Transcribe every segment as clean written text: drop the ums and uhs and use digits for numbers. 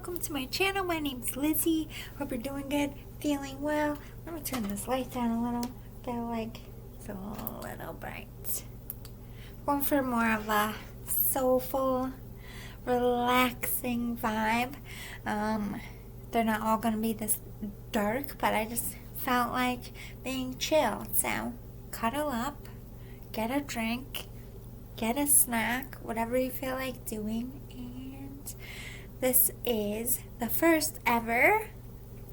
welcome to my channel. My name's Lizzie. Hope you're doing good, feeling well. Let me turn this light down a little. Feel like it's a little bright. Going for more of a soulful, relaxing vibe. They're not all going to be this dark, but I just felt like being chill. So cuddle up, get a drink, get a snack, whatever you feel like doing. And this is the first ever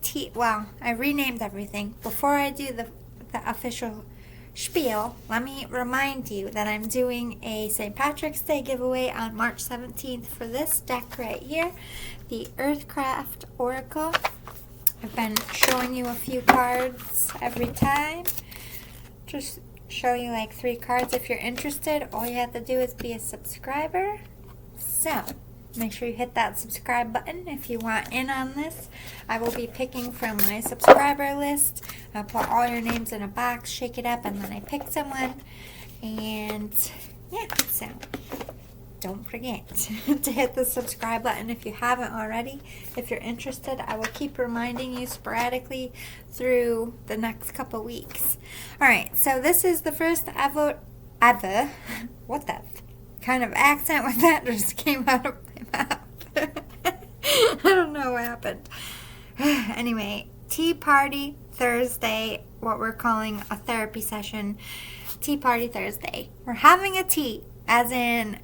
tea. Well, I renamed everything. Before I do the official spiel, let me remind you that I'm doing a St. Patrick's Day giveaway on March 17th for this deck right here, the Earthcraft Oracle. I've been showing you a few cards every time. Just show you like 3 cards. If you're interested, all you have to do is be a subscriber. So make sure you hit that subscribe button if you want in on this. I will be picking from my subscriber list. I'll put all your names in a box, shake it up, and then I pick someone. And yeah, so don't forget to hit the subscribe button if you haven't already. If you're interested, I will keep reminding you sporadically through the next couple weeks. Alright, so this is the first ever what the kind of accent with that just came out of my mouth. I don't know what happened. Anyway, Tea Party Thursday, what we're calling a therapy session. Tea Party Thursday. We're having a tea, as in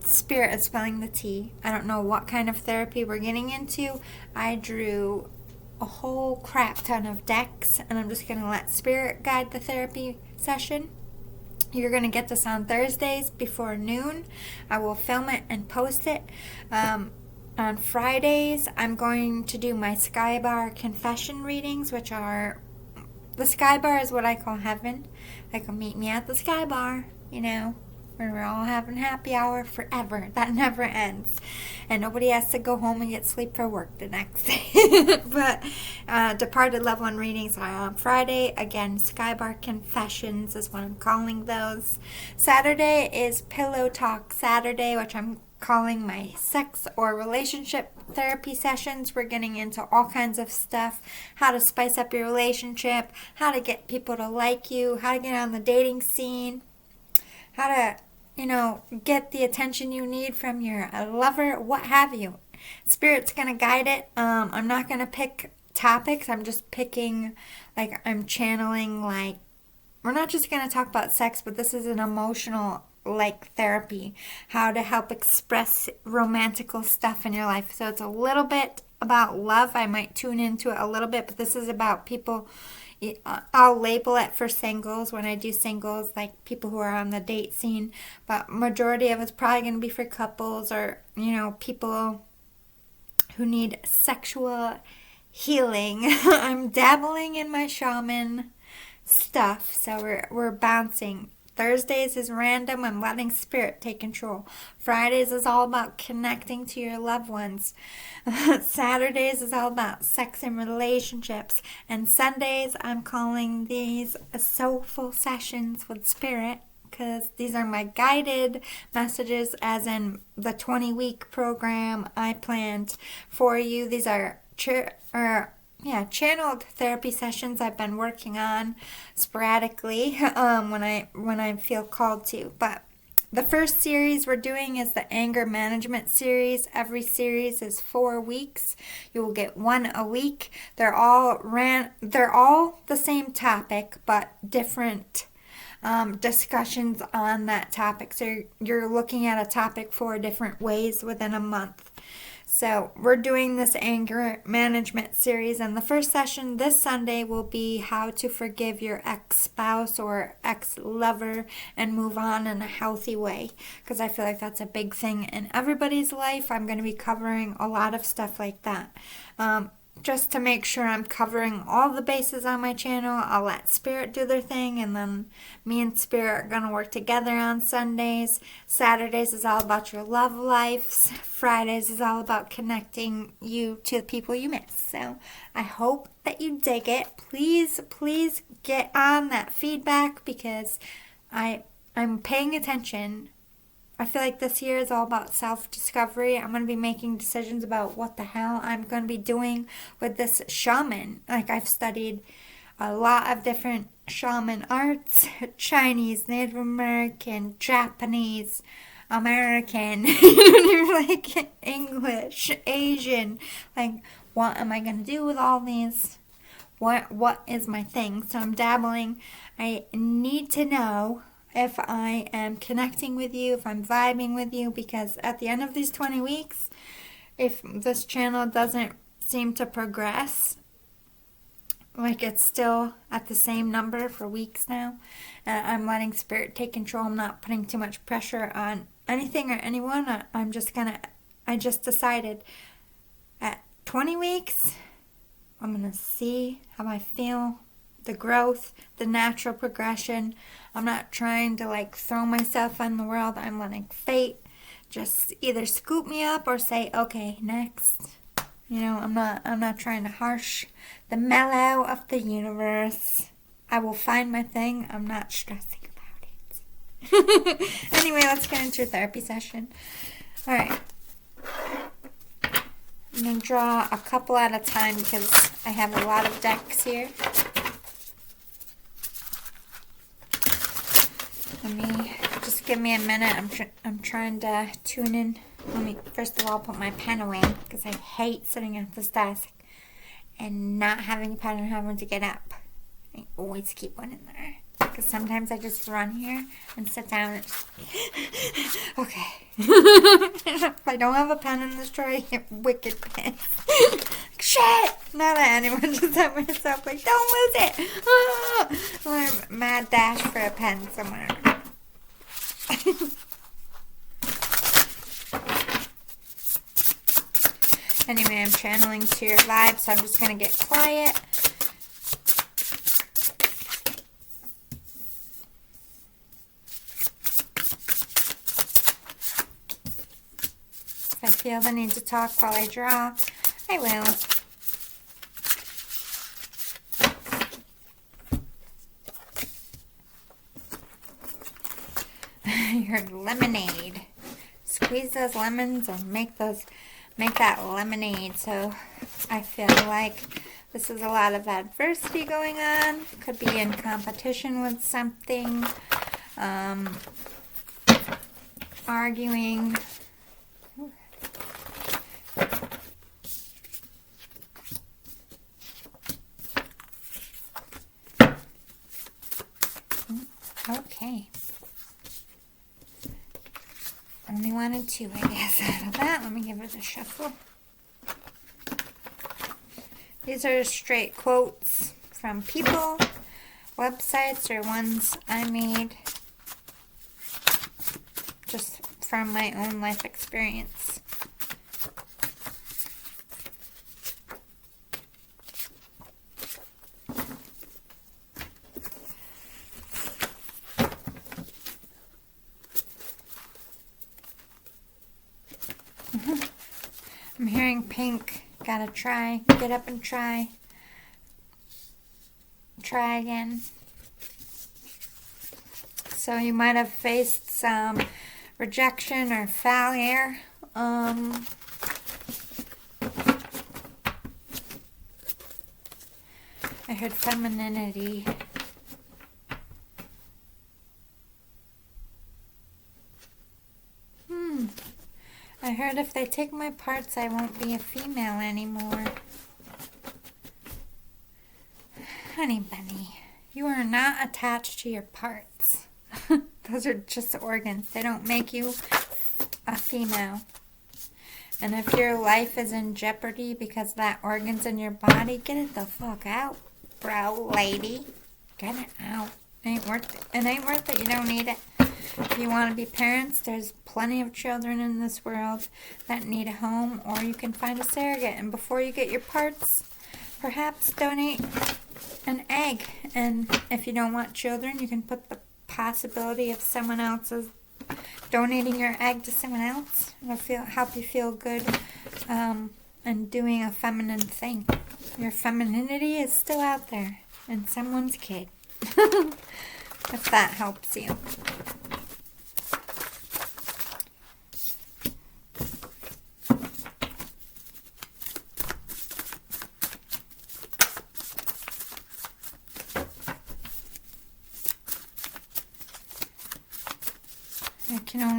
Spirit is spelling the tea. I don't know what kind of therapy we're getting into. I drew a whole crap ton of decks, and I'm just going to let Spirit guide the therapy session. You're going to get this on Thursdays before noon. I will film it and post it. On Fridays, I'm going to do my Sky Bar confession readings, which are, the Sky Bar is what I call heaven. Like, meet me at the Sky Bar, you know, where we're all having happy hour forever. That never ends. And nobody has to go home and get sleep for work the next day. But departed loved one readings are on Friday. Again, Sky Bar Confessions is what I'm calling those. Saturday is Pillow Talk Saturday, which I'm calling my sex or relationship therapy sessions. We're getting into all kinds of stuff. How to spice up your relationship. How to get people to like you. How to get on the dating scene. How to, get the attention you need from your lover, what have you. Spirit's going to guide it. I'm not going to pick topics. I'm just picking, I'm channeling, we're not just going to talk about sex, but this is an emotional, therapy. How to help express romantical stuff in your life. So it's a little bit about love. I might tune into it a little bit, but this is about people. I'll label it for singles when I do singles, like people who are on the date scene, but majority of it's probably going to be for couples or, people who need sexual healing. I'm dabbling in my shaman stuff, so we're bouncing. Thursdays is random. I'm letting Spirit take control. Fridays is all about connecting to your loved ones. Saturdays is all about sex and relationships. And Sundays, I'm calling these soulful sessions with Spirit, because these are my guided messages, as in the 20-week program I planned for you. These are channeled therapy sessions I've been working on sporadically when I feel called to. But the first series we're doing is the anger management series. Every series is 4 weeks. You will get 1 a week. They're all the same topic, but different discussions on that topic. So you're looking at a topic 4 different ways within a month. So we're doing this anger management series, and the first session this Sunday will be how to forgive your ex-spouse or ex-lover and move on in a healthy way, because I feel like that's a big thing in everybody's life. I'm going to be covering a lot of stuff like that. Just to make sure I'm covering all the bases on my channel, I'll let Spirit do their thing, and then me and Spirit are going to work together on Sundays. Saturdays is all about your love lives. Fridays is all about connecting you to the people you miss. So I hope that you dig it. Please get on that feedback, because I'm paying attention I feel like this year is all about self-discovery. I'm going to be making decisions about what the hell I'm going to be doing with this shaman. Like, I've studied a lot of different shaman arts: Chinese, Native American, Japanese, American, like English, Asian. Like, what am I going to do with all these? What is my thing? So I'm dabbling. I need to know if I am connecting with you, if I'm vibing with you, because at the end of these 20 weeks, if this channel doesn't seem to progress, like it's still at the same number for weeks now, I'm letting spirit take control. I'm not putting too much pressure on anything or anyone. I just decided at 20 weeks, I'm going to see how I feel, the growth, the natural progression. I'm not trying to like throw myself on the world. I'm letting fate just either scoop me up or say, okay, next. You know, I'm not trying to harsh the mellow of the universe. I will find my thing. I'm not stressing about it. Anyway, let's get into your therapy session. All right. I'm going to draw a couple at a time because I have a lot of decks here. Just give me a minute. I'm trying to tune in. Let me first of all put my pen away because I hate sitting at this desk and not having a pen and having to get up. I always keep one in there because sometimes I just run here and sit down and okay. If I don't have a pen in this drawer, I get wicked pissed. Shit! Not that anyone, just at myself like, don't lose it! Ah! I'm mad dash for a pen somewhere. Anyway, I'm channeling to your vibe, so I'm just going to get quiet. If I feel the need to talk while I draw, I will. I heard lemonade. Squeeze those lemons and make that lemonade. So I feel like this is a lot of adversity going on. Could be in competition with something. Arguing. Okay. Only wanted two, I guess, out of that. Let me give it a shuffle. These are straight quotes from people, websites, or ones I made just from my own life experience. I'm hearing pink. Gotta try. Get up and try. Try again. So you might have faced some rejection or failure. I heard femininity. I heard if they take my parts, I won't be a female anymore. Honey bunny, you are not attached to your parts. Those are just organs. They don't make you a female. And if your life is in jeopardy because that organ's in your body, get it the fuck out, bro, lady. Get it out. Ain't worth it. It ain't worth it. You don't need it. If you want to be parents, there's plenty of children in this world that need a home, or you can find a surrogate. And before you get your parts, perhaps donate an egg. And if you don't want children, you can put the possibility of someone else's donating your egg to someone else. It'll help you feel good and doing a feminine thing. Your femininity is still out there in someone's kid. If that helps you.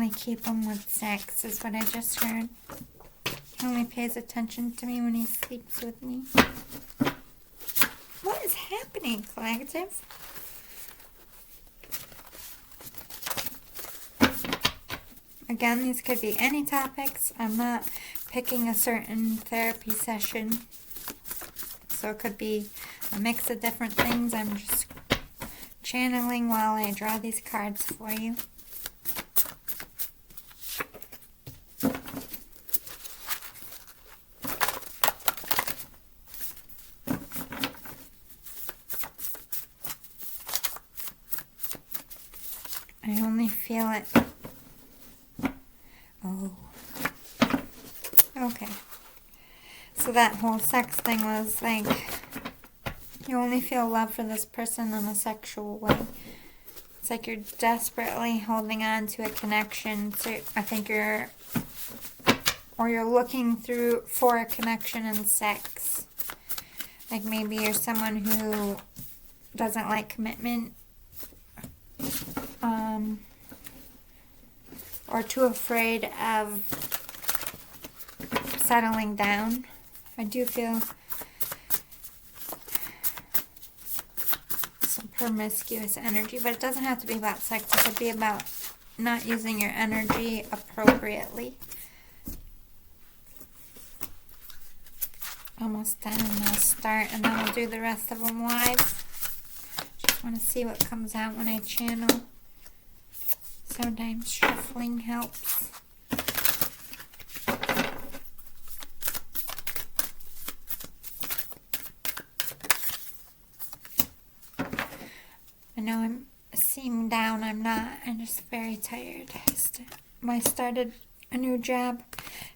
only keep him with sex, is what I just heard. He only pays attention to me when he sleeps with me. What is happening, collective? Again, these could be any topics. I'm not picking a certain therapy session. So it could be a mix of different things. I'm just channeling while I draw these cards for you. I only feel it. Oh. Okay. So that whole sex thing was like, you only feel love for this person in a sexual way. It's like you're desperately holding on to a connection. So I think you're looking for a connection in sex. Like maybe you're someone who doesn't like commitment. Or too afraid of settling down. I do feel some promiscuous energy, but it doesn't have to be about sex. It could be about not using your energy appropriately. Almost done, and I'll start, and then I'll do the rest of them live. Just want to see what comes out when I channel. Sometimes shuffling helps. I know I'm seeming down. I'm not. I'm just very tired. I started a new job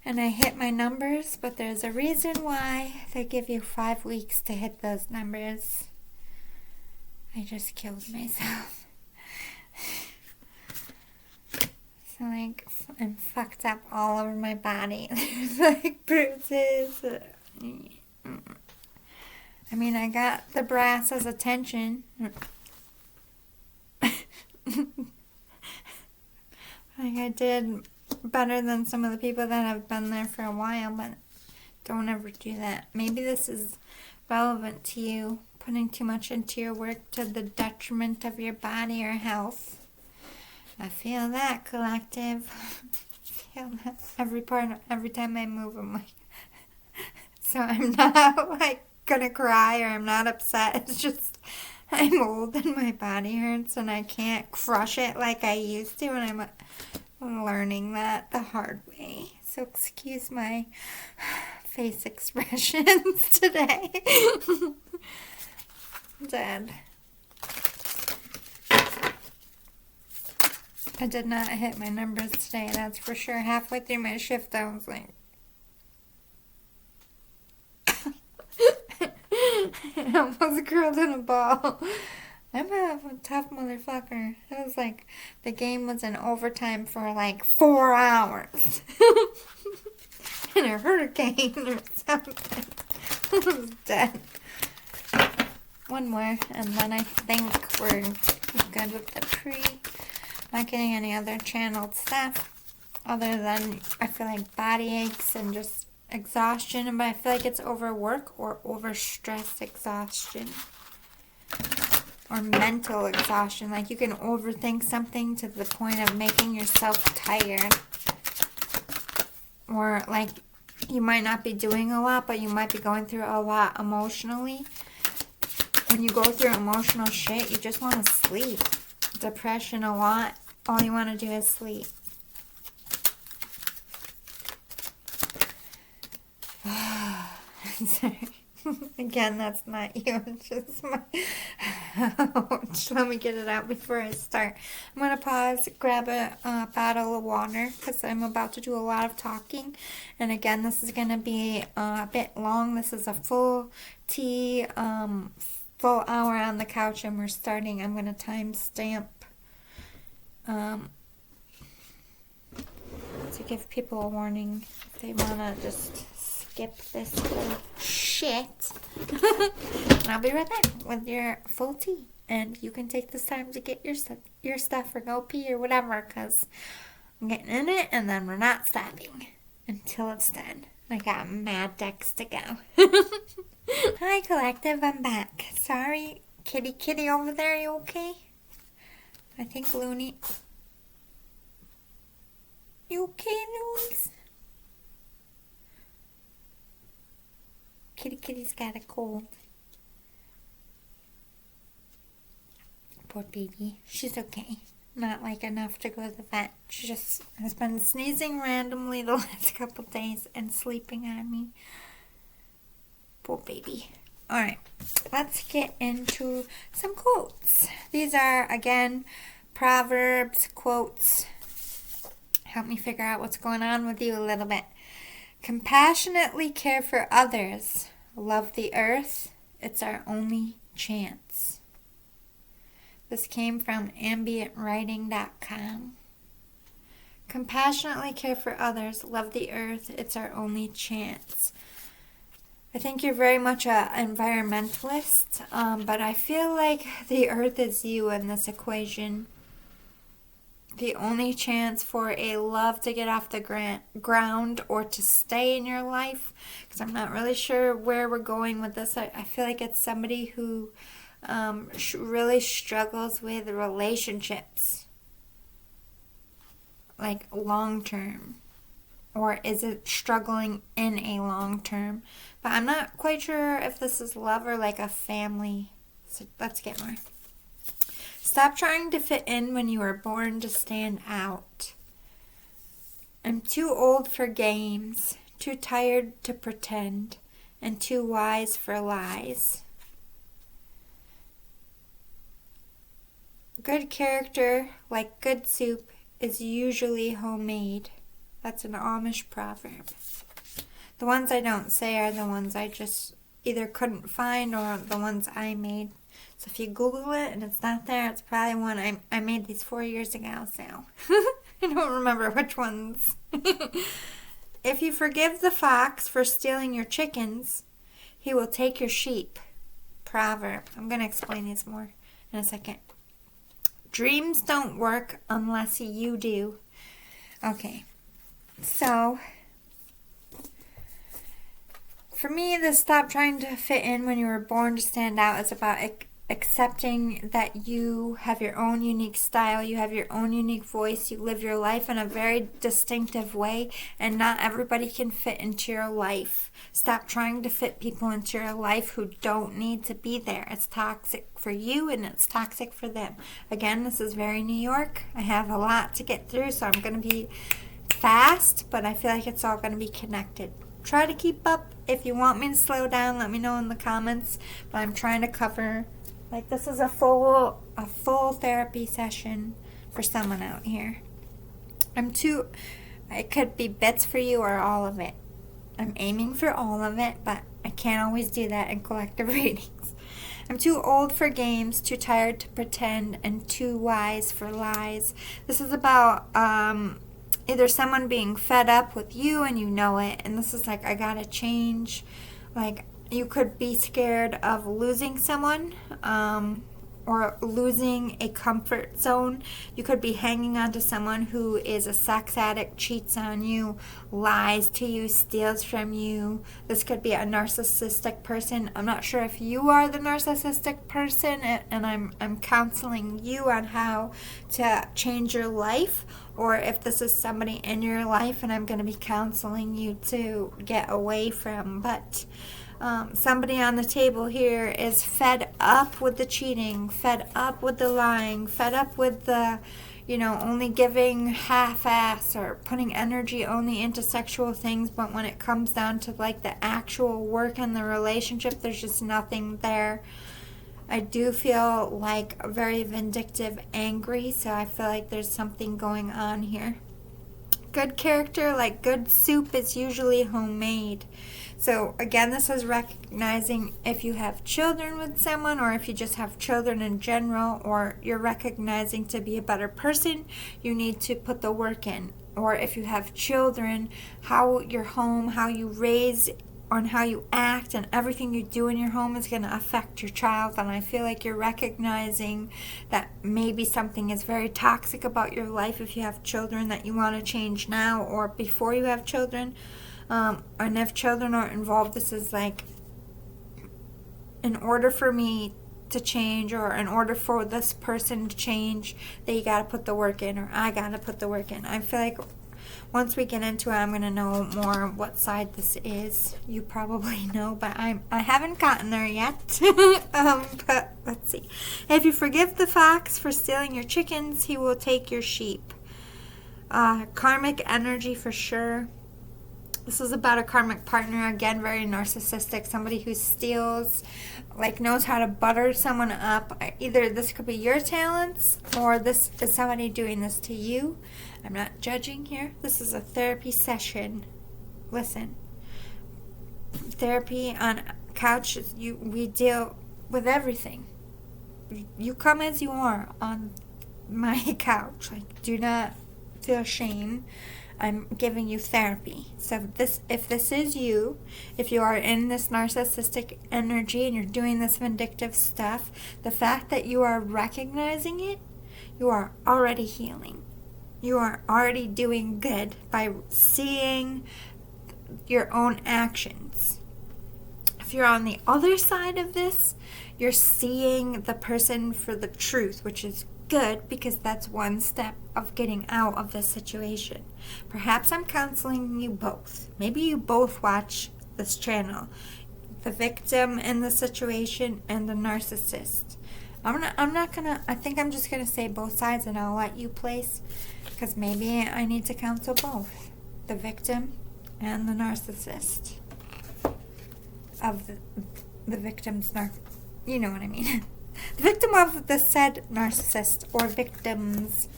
and I hit my numbers, but there's a reason why they give you 5 weeks to hit those numbers. I just killed myself. So, like, I'm fucked up all over my body. There's, like, bruises. I mean, I got the brass's attention. Like, I did better than some of the people that have been there for a while, but don't ever do that. Maybe this is relevant to you, putting too much into your work to the detriment of your body or health. I feel that, collective. I feel that every time I move, I'm like, so I'm not like gonna cry or I'm not upset. It's just I'm old and my body hurts and I can't crush it like I used to, and I'm learning that the hard way. So excuse my face expressions today. Dead. I did not hit my numbers today, that's for sure. Halfway through my shift, I was like, I almost curled in a ball. I'm a tough motherfucker. It was like the game was in overtime for like 4 hours. In a hurricane or something. I was dead. One more, and then I think we're good with the pre. Not getting any other channeled stuff other than I feel like body aches and just exhaustion, but I feel like it's overwork or overstress exhaustion or mental exhaustion. Like you can overthink something to the point of making yourself tired, or like you might not be doing a lot, but you might be going through a lot emotionally. When you go through emotional shit, you just want to sleep. Depression a lot, all you want to do is sleep. Sorry. Again, that's not you. It's just my... Ouch. Let me get it out before I start. I'm going to pause, grab a bottle of water, because I'm about to do a lot of talking. And again, this is going to be a bit long. This is a full tea, full hour on the couch, and we're starting. I'm going to timestamp to give people a warning if they want to just skip this whole shit. And I'll be right back with your full tea. And you can take this time to get your stuff or go pee or whatever, because I'm getting in it, and then we're not stopping until it's done. I got mad decks to go. Hi, Collective. I'm back. Sorry, kitty over there. You okay? I think Looney. You okay, Loons? Kitty's got a cold. Poor baby. She's okay. Not like enough to go to the vet. She just has been sneezing randomly the last couple days and sleeping on me. Poor baby. Alright, let's get into some quotes. These are, again, proverbs, quotes. Help me figure out what's going on with you a little bit. Compassionately care for others. Love the earth. It's our only chance. This came from ambientwriting.com. Compassionately care for others. Love the earth. It's our only chance. I think you're very much an environmentalist, but I feel like the earth is you in this equation. The only chance for a love to get off the ground or to stay in your life, because I'm not really sure where we're going with this. I feel like it's somebody who really struggles with relationships, like long term, or is it struggling in a long term? But I'm not quite sure if this is love or like a family. So let's get more. Stop trying to fit in when you were born to stand out. I'm too old for games, too tired to pretend, and too wise for lies. Good character, like good soup, is usually homemade. That's an Amish proverb. The ones I don't say are the ones I just either couldn't find or the ones I made. So if you Google it and it's not there, it's probably one I made these 4 years ago, so I don't remember which ones. If you forgive the fox for stealing your chickens, he will take your sheep. Proverb. I'm going to explain these more in a second. Dreams don't work unless you do. Okay, so for me, the stop trying to fit in when you were born to stand out is about accepting that you have your own unique style, you have your own unique voice, you live your life in a very distinctive way, and not everybody can fit into your life. Stop trying to fit people into your life who don't need to be there. It's toxic for you and it's toxic for them. Again, this is very New York. I have a lot to get through, so I'm going to be fast, but I feel like it's all going to be connected. Try to keep up. If you want me to slow down, let me know in the comments, but I'm trying to cover, like, this is a full therapy session for someone out here. It could be bits for you or all of it. I'm aiming for all of it, but I can't always do that in collective readings. I'm too old for games, too tired to pretend, and too wise for lies. This is about either someone being fed up with you and you know it, and this is like, I gotta change. Like, you could be scared of losing someone, or losing a comfort zone. You could be hanging on to someone who is a sex addict, cheats on you, lies to you, steals from you. This could be a narcissistic person. I'm not sure if you are the narcissistic person, and I'm counseling you on how to change your life, or if this is somebody in your life and I'm going to be counseling you to get away from. But somebody on the table here is fed up with the cheating, fed up with the lying, fed up with the, only giving half-ass or putting energy only into sexual things, but when it comes down to like the actual work in the relationship, there's just nothing there. I do feel like very vindictive, angry, so I feel like there's something going on here. Good character, like good soup, is usually homemade. So again, this is recognizing if you have children with someone, or if you just have children in general, or you're recognizing to be a better person, you need to put the work in. Or if you have children, how your home, how you raise on how you act, and everything you do in your home is going to affect your child. And I feel like you're recognizing that maybe something is very toxic about your life if you have children that you want to change now or before you have children. And if children are involved, this is like, in order for me to change, or in order for this person to change, that you got to put the work in, or I got to put the work in. I feel like once we get into it, I'm going to know more what side this is. You probably know, but I haven't gotten there yet. But let's see. If you forgive the fox for stealing your chickens, he will take your sheep. Karmic energy for sure. This is about a karmic partner, again, very narcissistic, somebody who steals, like knows how to butter someone up. Either this could be your talents, or this is somebody doing this to you. I'm not judging here. This is a therapy session. Listen, therapy on couch, we deal with everything. You come as you are on my couch. Like, do not feel shame. I'm giving you therapy. So if this is you, if you are in this narcissistic energy and you're doing this vindictive stuff, the fact that you are recognizing it, you are already healing. You are already doing good by seeing your own actions. If you're on the other side of this, you're seeing the person for the truth, which is good, because that's one step of getting out of this situation. Perhaps I'm counseling you both. Maybe you both watch this channel. The victim in the situation and the narcissist. I think I'm just gonna say both sides, and I'll let you place, because maybe I need to counsel both. The victim and the narcissist of the victim's you know what I mean. The victim of the said narcissist, or victims.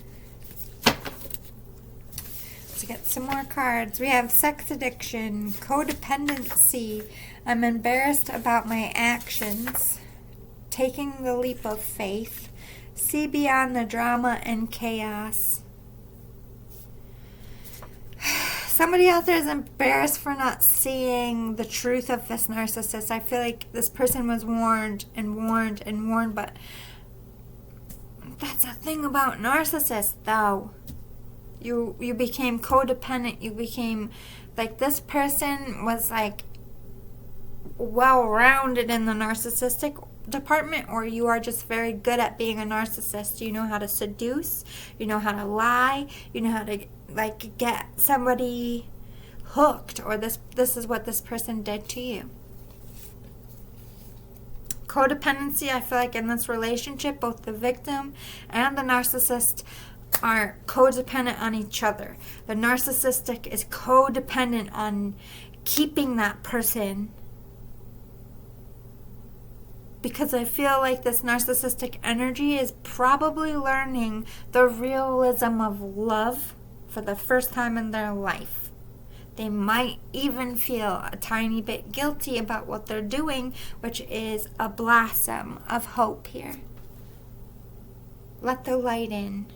Let's get some more cards. We have sex addiction, codependency. I'm embarrassed about my actions. Taking the leap of faith. See beyond the drama and chaos. Somebody out there is embarrassed for not seeing the truth of this narcissist. I feel like this person was warned and warned and warned, but that's the thing about narcissists, though. You became codependent. You became, like, this person was, like, well-rounded in the narcissistic department, or you are just very good at being a narcissist. You know how to seduce. You know how to lie. You know how to, like, get somebody hooked, or this is what this person did to you. Codependency, I feel like in this relationship, both the victim and the narcissist are codependent on each other. The narcissistic is codependent on keeping that person, because I feel like this narcissistic energy is probably learning the realism of love for the first time in their life. They might even feel a tiny bit guilty about what they're doing, which is a blossom of hope here. Let the light in.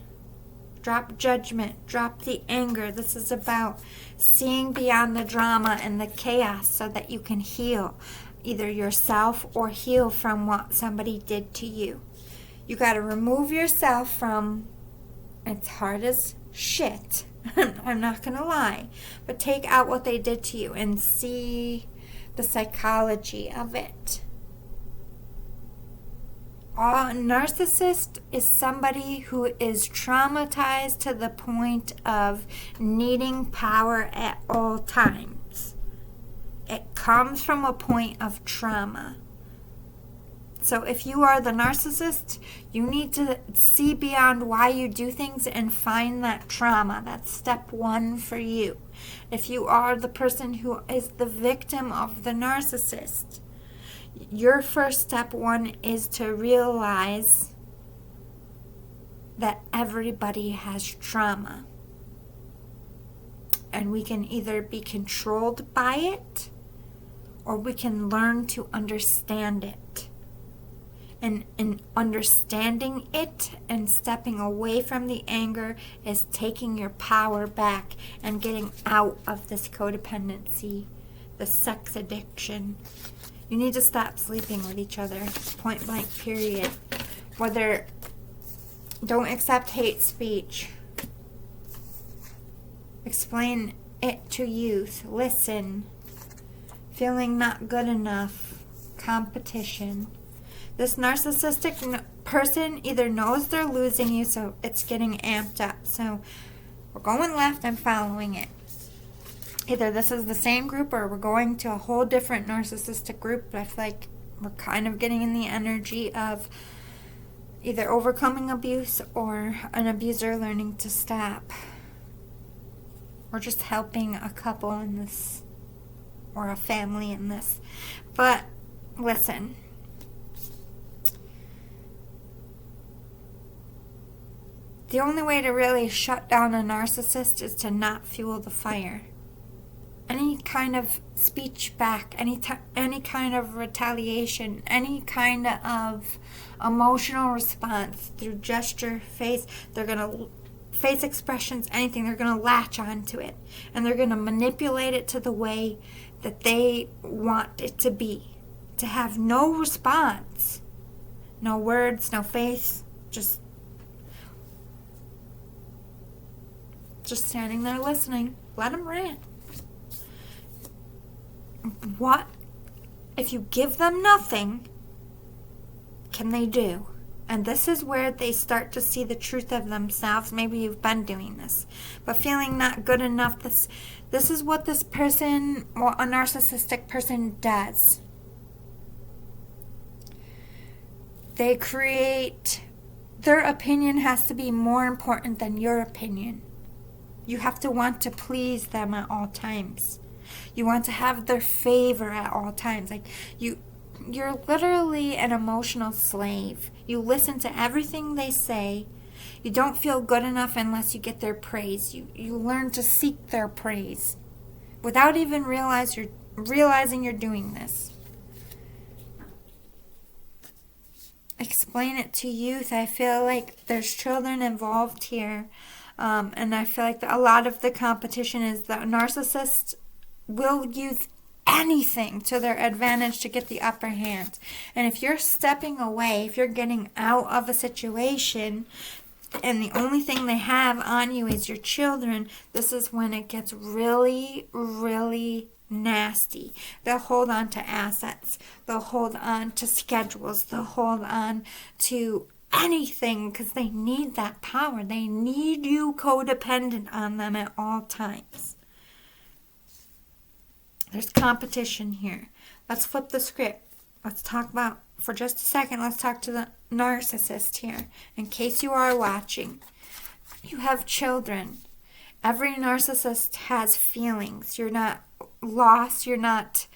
Drop judgment. Drop the anger. This is about seeing beyond the drama and the chaos so that you can heal either yourself or heal from what somebody did to you. You got to remove yourself from, it's hard as shit. I'm not going to lie. But take out what they did to you and see the psychology of it. A narcissist is somebody who is traumatized to the point of needing power at all times. It comes from a point of trauma. So if you are the narcissist, you need to see beyond why you do things and find that trauma. That's step one for you. If you are the person who is the victim of the narcissist, your first step one is to realize that everybody has trauma. And we can either be controlled by it, or we can learn to understand it. And in understanding it and stepping away from the anger is taking your power back and getting out of this codependency the sex addiction. You need to stop sleeping with each other. Point blank, period. Whether, don't accept hate speech. Explain it to youth. Listen. Feeling not good enough. Competition. This narcissistic person either knows they're losing you, so it's getting amped up. So we're going left and following it. Either this is the same group or we're going to a whole different narcissistic group. But I feel like we're kind of getting in the energy of either overcoming abuse or an abuser learning to stop. Or just helping a couple in this, or a family in this. But listen. The only way to really shut down a narcissist is to not fuel the fire. Any kind of speech back, any kind of retaliation, any kind of emotional response through gesture, face, face expressions, anything, they're going to latch onto it. And they're going to manipulate it to the way that they want it to be. To have no response. No words, no face, just standing there listening. Let them rant. What, if you give them nothing, can they do? And this is where they start to see the truth of themselves. Maybe you've been doing this, but feeling not good enough. This is what this person, or a narcissistic person, does. They create, their opinion has to be more important than your opinion. You have to want to please them at all times. You want to have their favor at all times. Like you're literally an emotional slave. You listen to everything they say. You don't feel good enough unless you get their praise. You learn to seek their praise without even realizing you're doing this. Explain it to youth. I feel like there's children involved here. And I feel like a lot of the competition is that narcissists will use anything to their advantage to get the upper hand. And if you're stepping away, if you're getting out of a situation, and the only thing they have on you is your children, this is when it gets really, really nasty. They'll hold on to assets. They'll hold on to schedules. They'll hold on to anything because they need that power. They need you codependent on them at all times. There's competition here. Let's flip the script. Let's talk about, for just a second, let's talk to the narcissist here. In case you are watching, you have children. Every narcissist has feelings. You're not lost. You're not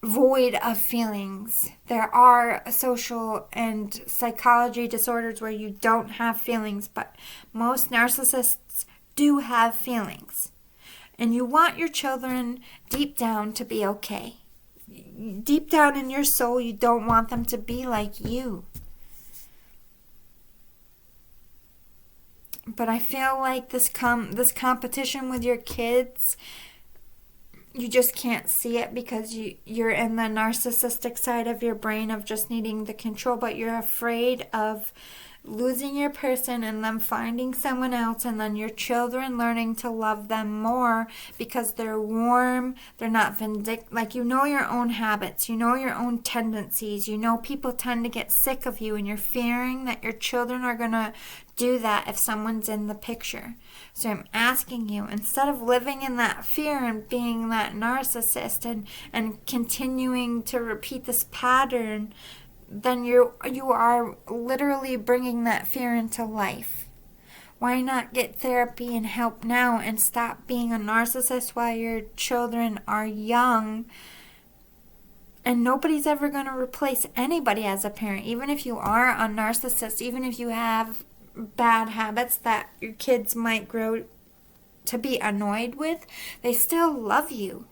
void of feelings. There are social and psychology disorders where you don't have feelings, but most narcissists do have feelings. And you want your children deep down to be okay. Deep down in your soul, you don't want them to be like you. But I feel like this competition with your kids, you just can't see it because you're in the narcissistic side of your brain of just needing the control, but you're afraid of losing your person and them finding someone else, and then your children learning to love them more because they're warm, they're not vindictive. Like, you know your own habits, you know your own tendencies, you know people tend to get sick of you, and you're fearing that your children are going to do that if someone's in the picture. So I'm asking you, instead of living in that fear and being that narcissist and continuing to repeat this pattern, then you are literally bringing that fear into life. Why not get therapy and help now and stop being a narcissist while your children are young? And nobody's ever going to replace anybody as a parent. Even if you are a narcissist, even if you have bad habits that your kids might grow to be annoyed with, they still love you.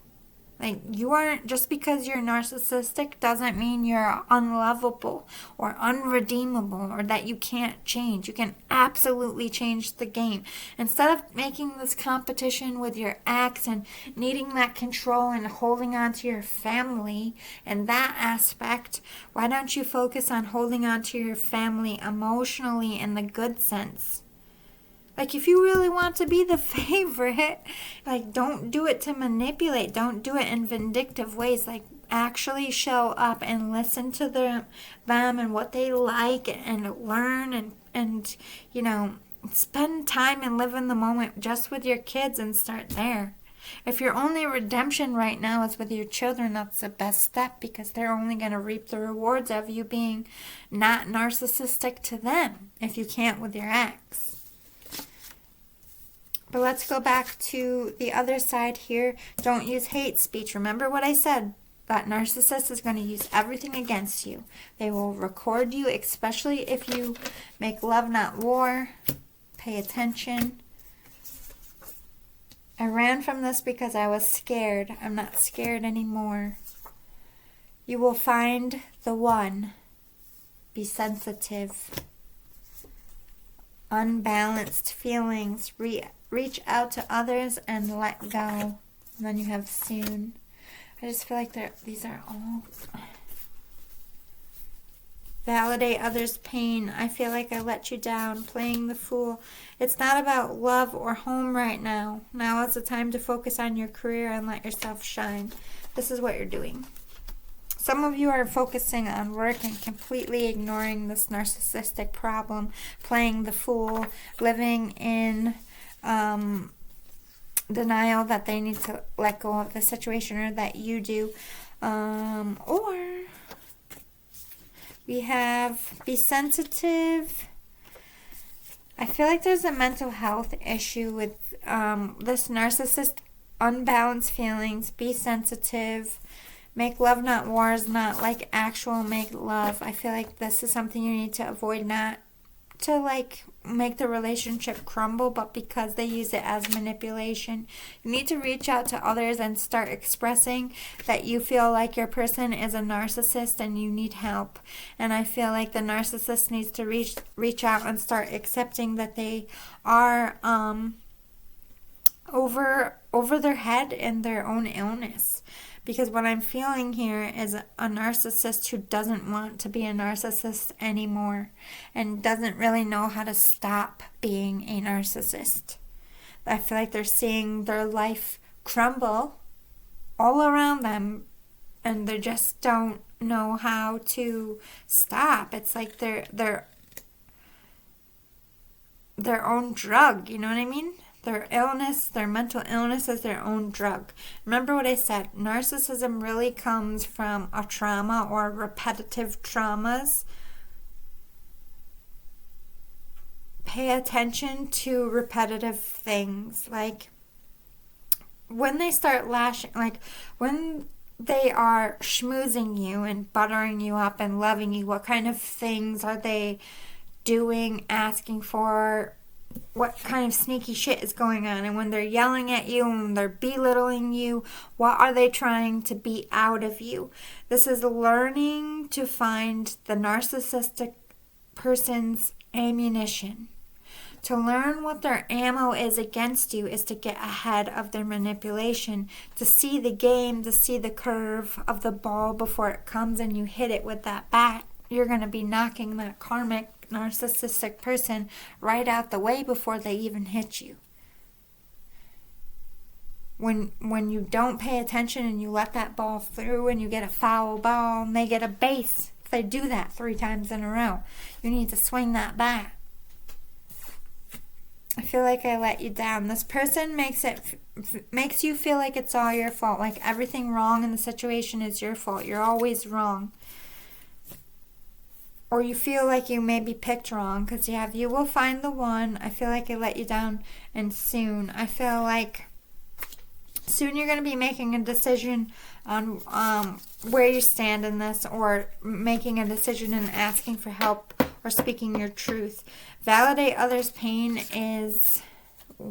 Like, you aren't, just because you're narcissistic doesn't mean you're unlovable or unredeemable or that you can't change. You can absolutely change the game. Instead of making this competition with your ex and needing that control and holding on to your family and that aspect, why don't you focus on holding on to your family emotionally in the good sense? Like, if you really want to be the favorite, like, don't do it to manipulate. Don't do it in vindictive ways. Like, actually show up and listen to them and what they like and learn and spend time and live in the moment just with your kids and start there. If your only redemption right now is with your children, that's the best step, because they're only going to reap the rewards of you being not narcissistic to them if you can't with your ex. But let's go back to the other side here. Don't use hate speech. Remember what I said. That narcissist is going to use everything against you. They will record you, especially if you make love, not war. Pay attention. I ran from this because I was scared. I'm not scared anymore. You will find the one. Be sensitive. Unbalanced feelings. Reach out to others and let go. And then you have soon. I just feel like these are all... Validate others' pain. I feel like I let you down. Playing the fool. It's not about love or home right now. Now is the time to focus on your career and let yourself shine. This is what you're doing. Some of you are focusing on work and completely ignoring this narcissistic problem. Playing the fool. Living in denial that they need to let go of the situation, or that you do. Or we have be sensitive. I feel like there's a mental health issue with this narcissist. Unbalanced feelings. Be sensitive. Make love, not war, is not like actual make love. I feel like this is something you need to avoid, not to like make the relationship crumble, but because they use it as manipulation. You need to reach out to others and start expressing that you feel like your person is a narcissist and you need help. And I feel like the narcissist needs to reach out and start accepting that they are over their head in their own illness. Because what I'm feeling here is a narcissist who doesn't want to be a narcissist anymore and doesn't really know how to stop being a narcissist. I feel like they're seeing their life crumble all around them and they just don't know how to stop. It's like their own drug, you know what I mean? Their illness, their mental illness is their own drug. Remember what I said, narcissism really comes from a trauma or repetitive traumas. Pay attention to repetitive things. Like when they start lashing, like when they are schmoozing you and buttering you up and loving you, what kind of things are they doing, asking for? What kind of sneaky shit is going on? And when they're yelling at you and they're belittling you, what are they trying to beat out of you? This is learning to find the narcissistic person's ammunition. To learn what their ammo is against you is to get ahead of their manipulation, to see the game, to see the curve of the ball before it comes and you hit it with that bat. You're going to be knocking that karmic narcissistic person right out the way before they even hit you. When you don't pay attention and you let that ball through and you get a foul ball and they get a base, if they do that 3 times in a row, you need to swing that bat. I feel like I let you down. This person makes you feel like it's all your fault, like everything wrong in the situation is your fault. You're always wrong. Or you feel like you may be picked wrong, because you will find the one. I feel like I let you down, and soon. I feel like soon you're going to be making a decision on where you stand in this, or making a decision and asking for help, or speaking your truth. Validate others' pain is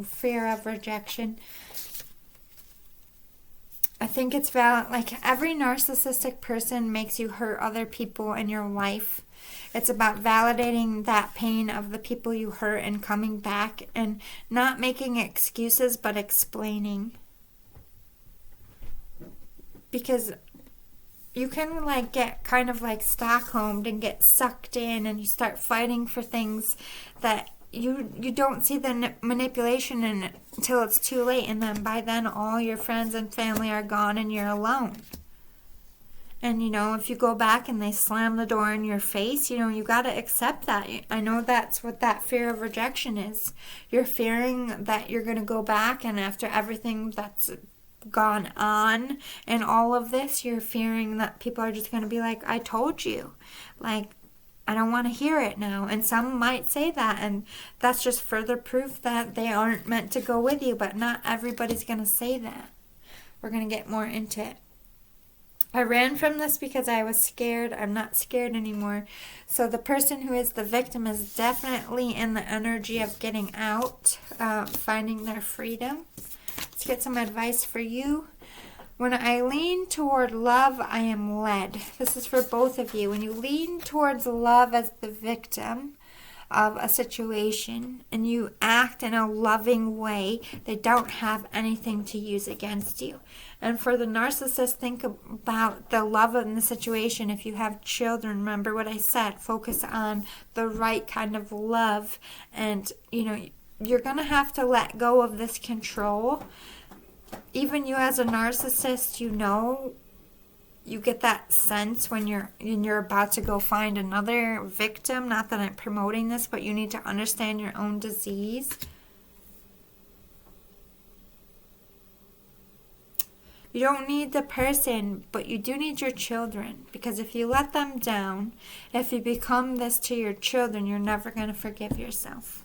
fear of rejection. I think it's valid. Like, every narcissistic person makes you hurt other people in your life. It's about validating that pain of the people you hurt and coming back and not making excuses but explaining. Because you can like get kind of like Stockholmed and get sucked in, and you start fighting for things that you don't see the manipulation in it until it's too late, and then by then all your friends and family are gone and you're alone. And if you go back and they slam the door in your face, you got to accept that. I know that's what that fear of rejection is. You're fearing that you're going to go back, and after everything that's gone on and all of this, you're fearing that people are just going to be like, I told you. Like, I don't want to hear it now. And some might say that, and that's just further proof that they aren't meant to go with you. But not everybody's going to say that. We're going to get more into it. I ran from this because I was scared. I'm not scared anymore. So the person who is the victim is definitely in the energy of getting out, finding their freedom. Let's get some advice for you. When I lean toward love, I am led. This is for both of you. When you lean towards love as the victim of a situation and you act in a loving way, they don't have anything to use against you. And for the narcissist, think about the love in the situation. If you have children, remember what I said. Focus on the right kind of love. And, you're going to have to let go of this control. Even you as a narcissist, you get that sense when you're about to go find another victim. Not that I'm promoting this, but you need to understand your own disease. You don't need the person, but you do need your children. Because if you let them down, if you become this to your children, you're never going to forgive yourself.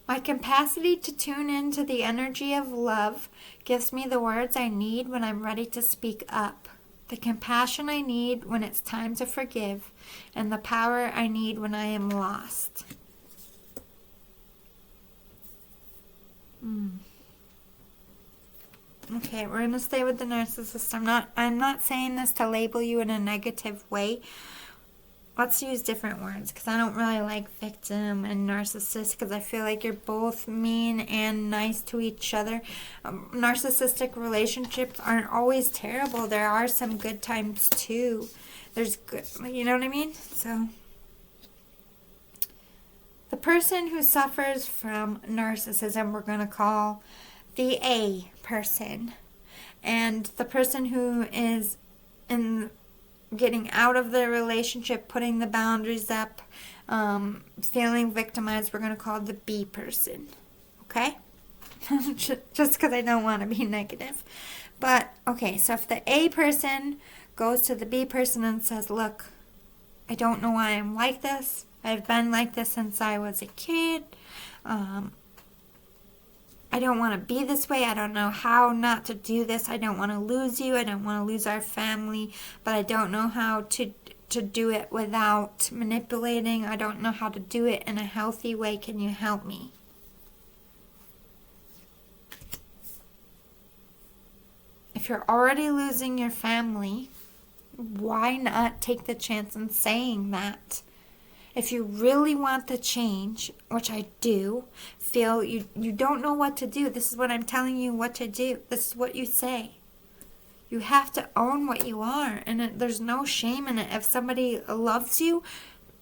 My capacity to tune into the energy of love gives me the words I need when I'm ready to speak up, the compassion I need when it's time to forgive, and the power I need when I am lost. Okay, we're going to stay with the narcissist. I'm not saying this to label you in a negative way. Let's use different words, because I don't really like victim and narcissist, because I feel like you're both mean and nice to each other. Narcissistic relationships aren't always terrible. There are some good times too. There's good, you know what I mean? So, the person who suffers from narcissism, we're going to call the A person. And the person who is getting out of the relationship, putting the boundaries up, feeling victimized, we're going to call the B person. Okay? Just because I don't want to be negative. But, okay, so if the A person goes to the B person and says, look, I don't know why I'm like this. I've been like this since I was a kid. I don't want to be this way. I don't know how not to do this. I don't want to lose you. I don't want to lose our family. But I don't know how to do it without manipulating. I don't know how to do it in a healthy way. Can you help me? If you're already losing your family, why not take the chance in saying that? If you really want the change, which I do, feel you don't know what to do. This is what I'm telling you what to do. This is what you say. You have to own what you are, and there's no shame in it. If somebody loves you,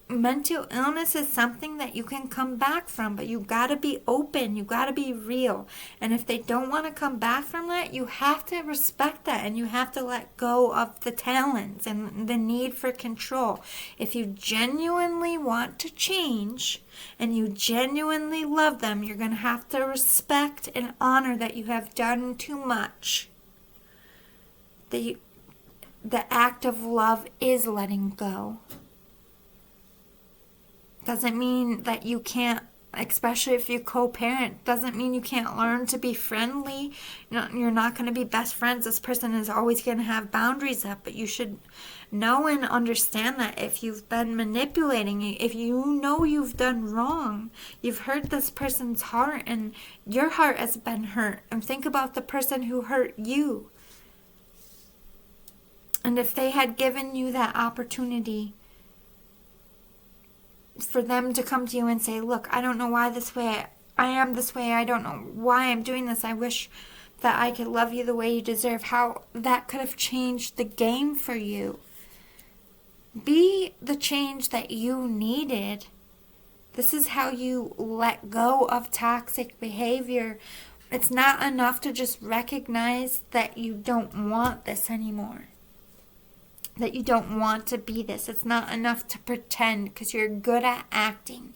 mental illness is something that you can come back from, but you got to be open. You got to be real. And if they don't want to come back from that, you have to respect that, and you have to let go of the talons and the need for control. If you genuinely want to change and you genuinely love them, you're going to have to respect and honor that you have done too much. The act of love is letting go. Doesn't mean that you can't especially if you co-parent. Doesn't mean you can't learn to be friendly. You're not going to be best friends. This person is always going to have boundaries up, but you should know and understand that if you've been manipulating, if you know you've done wrong, you've hurt this person's heart, and your heart has been hurt. And think about the person who hurt you. And if they had given you that opportunity for them to come to you and say, look, I don't know why I am this way. I don't know why I'm doing this. I wish that I could love you the way you deserve. How that could have changed the game for you. Be the change that you needed. This is how you let go of toxic behavior. It's not enough to just recognize that you don't want this anymore. That you don't want to be this. It's not enough to pretend, because you're good at acting.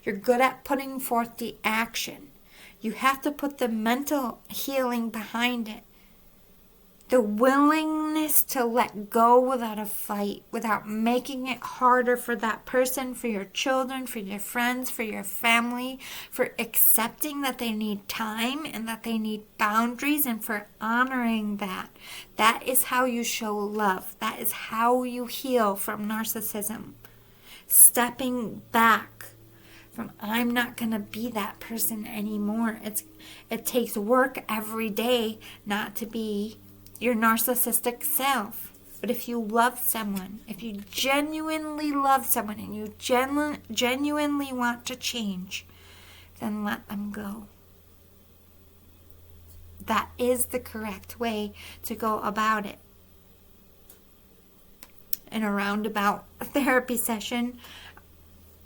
You're good at putting forth the action. You have to put the mental healing behind it. The willingness to let go without a fight, without making it harder for that person, for your children, for your friends, for your family, for accepting that they need time and that they need boundaries, and for honoring that. That is how you show love. That is how you heal from narcissism. Stepping back from, I'm not going to be that person anymore. It takes work every day not to be your narcissistic self. But if you love someone, if you genuinely love someone and you genuinely want to change, then let them go. That is the correct way to go about it. In a roundabout therapy session,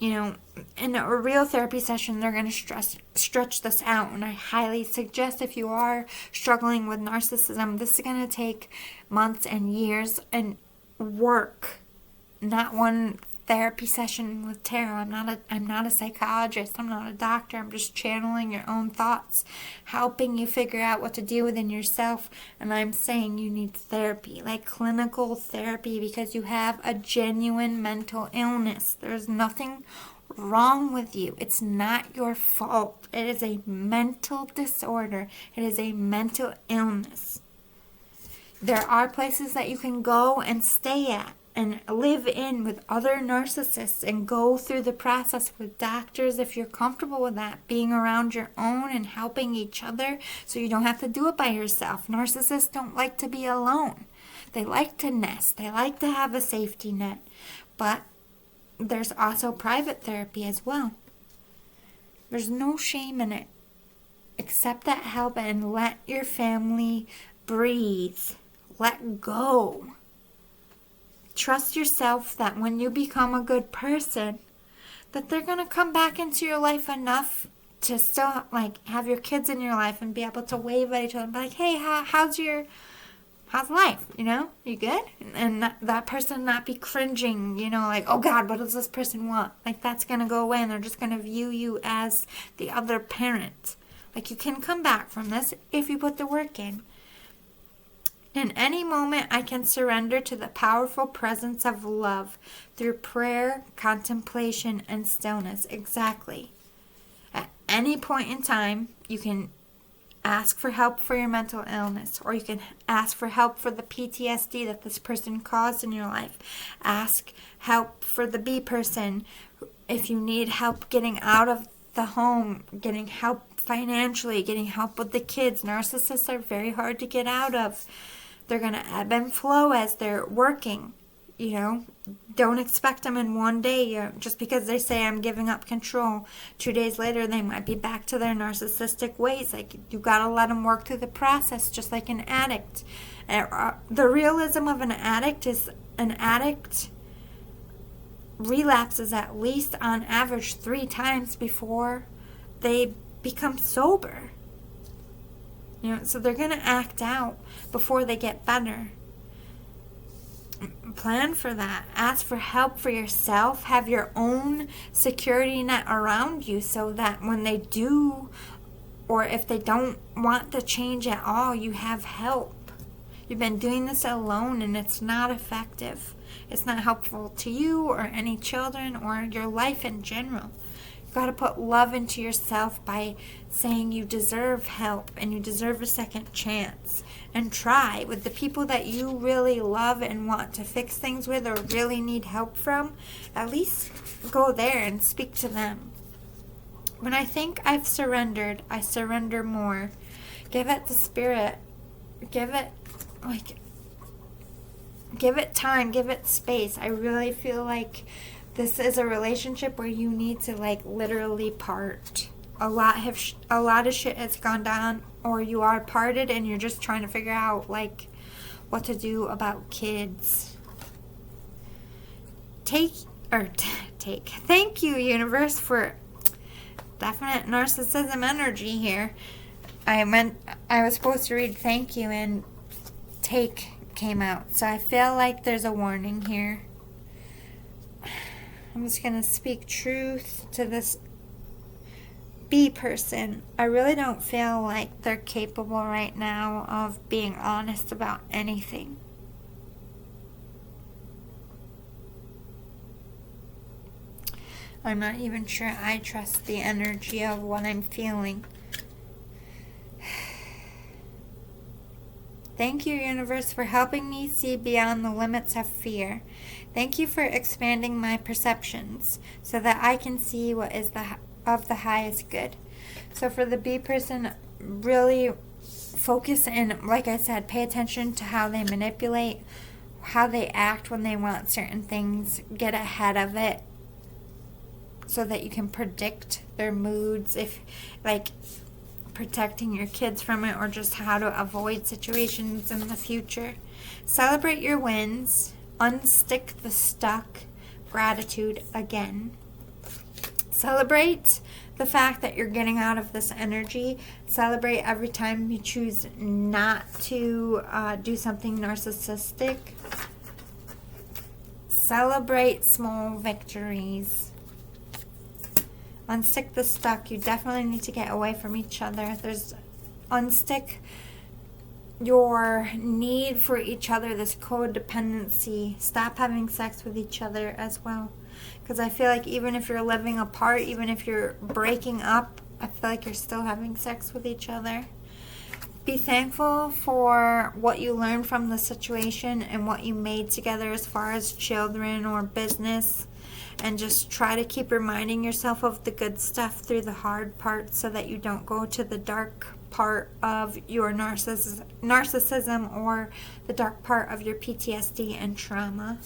in a real therapy session, they're going to stretch this out. And I highly suggest, if you are struggling with narcissism, this is going to take months and years and work. Not one therapy session with tarot. I'm not a psychologist. I'm not a doctor. I'm just channeling your own thoughts, helping you figure out what to do within yourself. And I'm saying you need therapy, like clinical therapy, because you have a genuine mental illness. There's nothing wrong with you. It's not your fault. It is a mental disorder. It is a mental illness. There are places that you can go and stay at and live in with other narcissists and go through the process with doctors if you're comfortable with that, being around your own and helping each other so you don't have to do it by yourself. Narcissists don't like to be alone. They like to nest. They like to have a safety net. But there's also private therapy as well. There's no shame in it. Accept that help and let your family breathe. Let go. Trust yourself that when you become a good person, that they're going to come back into your life enough to still have your kids in your life and be able to wave at each other and be like, hey, how's life? You good? And that person not be cringing, oh God, what does this person want? That's going to go away, and they're just going to view you as the other parent. You can come back from this if you put the work in. In any moment, I can surrender to the powerful presence of love through prayer, contemplation, and stillness. Exactly. At any point in time, you can ask for help for your mental illness, or you can ask for help for the PTSD that this person caused in your life. Ask help for the B person if you need help getting out of the home, getting help financially, getting help with the kids. Narcissists are very hard to get out of. They're going to ebb and flow as they're working. Don't expect them in one day. Just because they say, I'm giving up control, 2 days later they might be back to their narcissistic ways. You got to let them work through the process, just like an addict. The realism of an addict is an addict relapses at least on average 3 times before they become sober. So they're going to act out before they get better. Plan for that. Ask for help for yourself. Have your own security net around you so that when they do, or if they don't want to change at all, you have help. You've been doing this alone and it's not effective. It's not helpful to you or any children or your life in general. got to put love into yourself by saying you deserve help and you deserve a second chance. And try with the people that you really love and want to fix things with or really need help from. At least go there and speak to them. When I think I've surrendered, I surrender more. Give it to spirit. Give it time. Give it space. I really feel like this is a relationship where you need to literally part. A lot of shit has gone down, or you are parted and you're just trying to figure out what to do about kids. Thank you, universe, for definite narcissism energy here. I was supposed to read thank you and take came out, so I feel like there's a warning here. I'm just going to speak truth to this B person. I really don't feel like they're capable right now of being honest about anything. I'm not even sure I trust the energy of what I'm feeling. Thank you, universe, for helping me see beyond the limits of fear. Thank you for expanding my perceptions so that I can see what is of the highest good. So for the B person, really focus and, like I said, pay attention to how they manipulate, how they act when they want certain things. Get ahead of it so that you can predict their moods, if protecting your kids from it, or just how to avoid situations in the future. Celebrate your wins. Unstick the stuck. Gratitude again. Celebrate the fact that you're getting out of this energy. Celebrate every time you choose not to do something narcissistic. Celebrate small victories. Unstick the stuck. You definitely need to get away from each other. Unstick your need for each other, this codependency. Stop having sex with each other as well. Because I feel like even if you're living apart, even if you're breaking up, I feel like you're still having sex with each other. Be thankful for what you learned from the situation and what you made together as far as children or business. And just try to keep reminding yourself of the good stuff through the hard parts so that you don't go to the dark part of your narcissism or the dark part of your PTSD and trauma.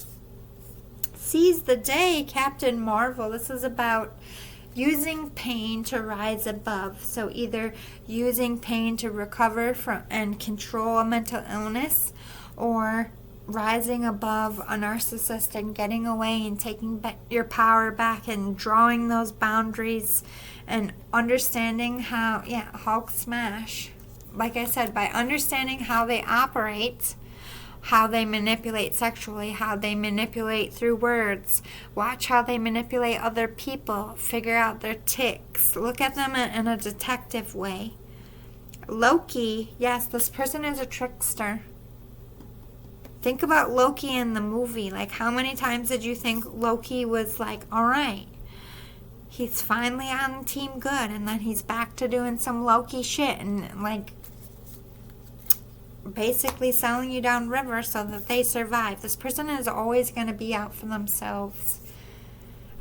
Seize the day, Captain Marvel. This is about using pain to rise above. So either using pain to recover from and control a mental illness, or rising above a narcissist and getting away and taking your power back and drawing those boundaries and understanding how, Hulk smash. Like I said, by understanding how they operate, how they manipulate sexually, how they manipulate through words. Watch how they manipulate other people. Figure out their tics. Look at them in a detective way. Loki, yes, this person is a trickster. Think about Loki in the movie. How many times did you think Loki was alright, he's finally on team good, and then he's back to doing some Loki shit and basically selling you down river so that they survive. This person is always going to be out for themselves.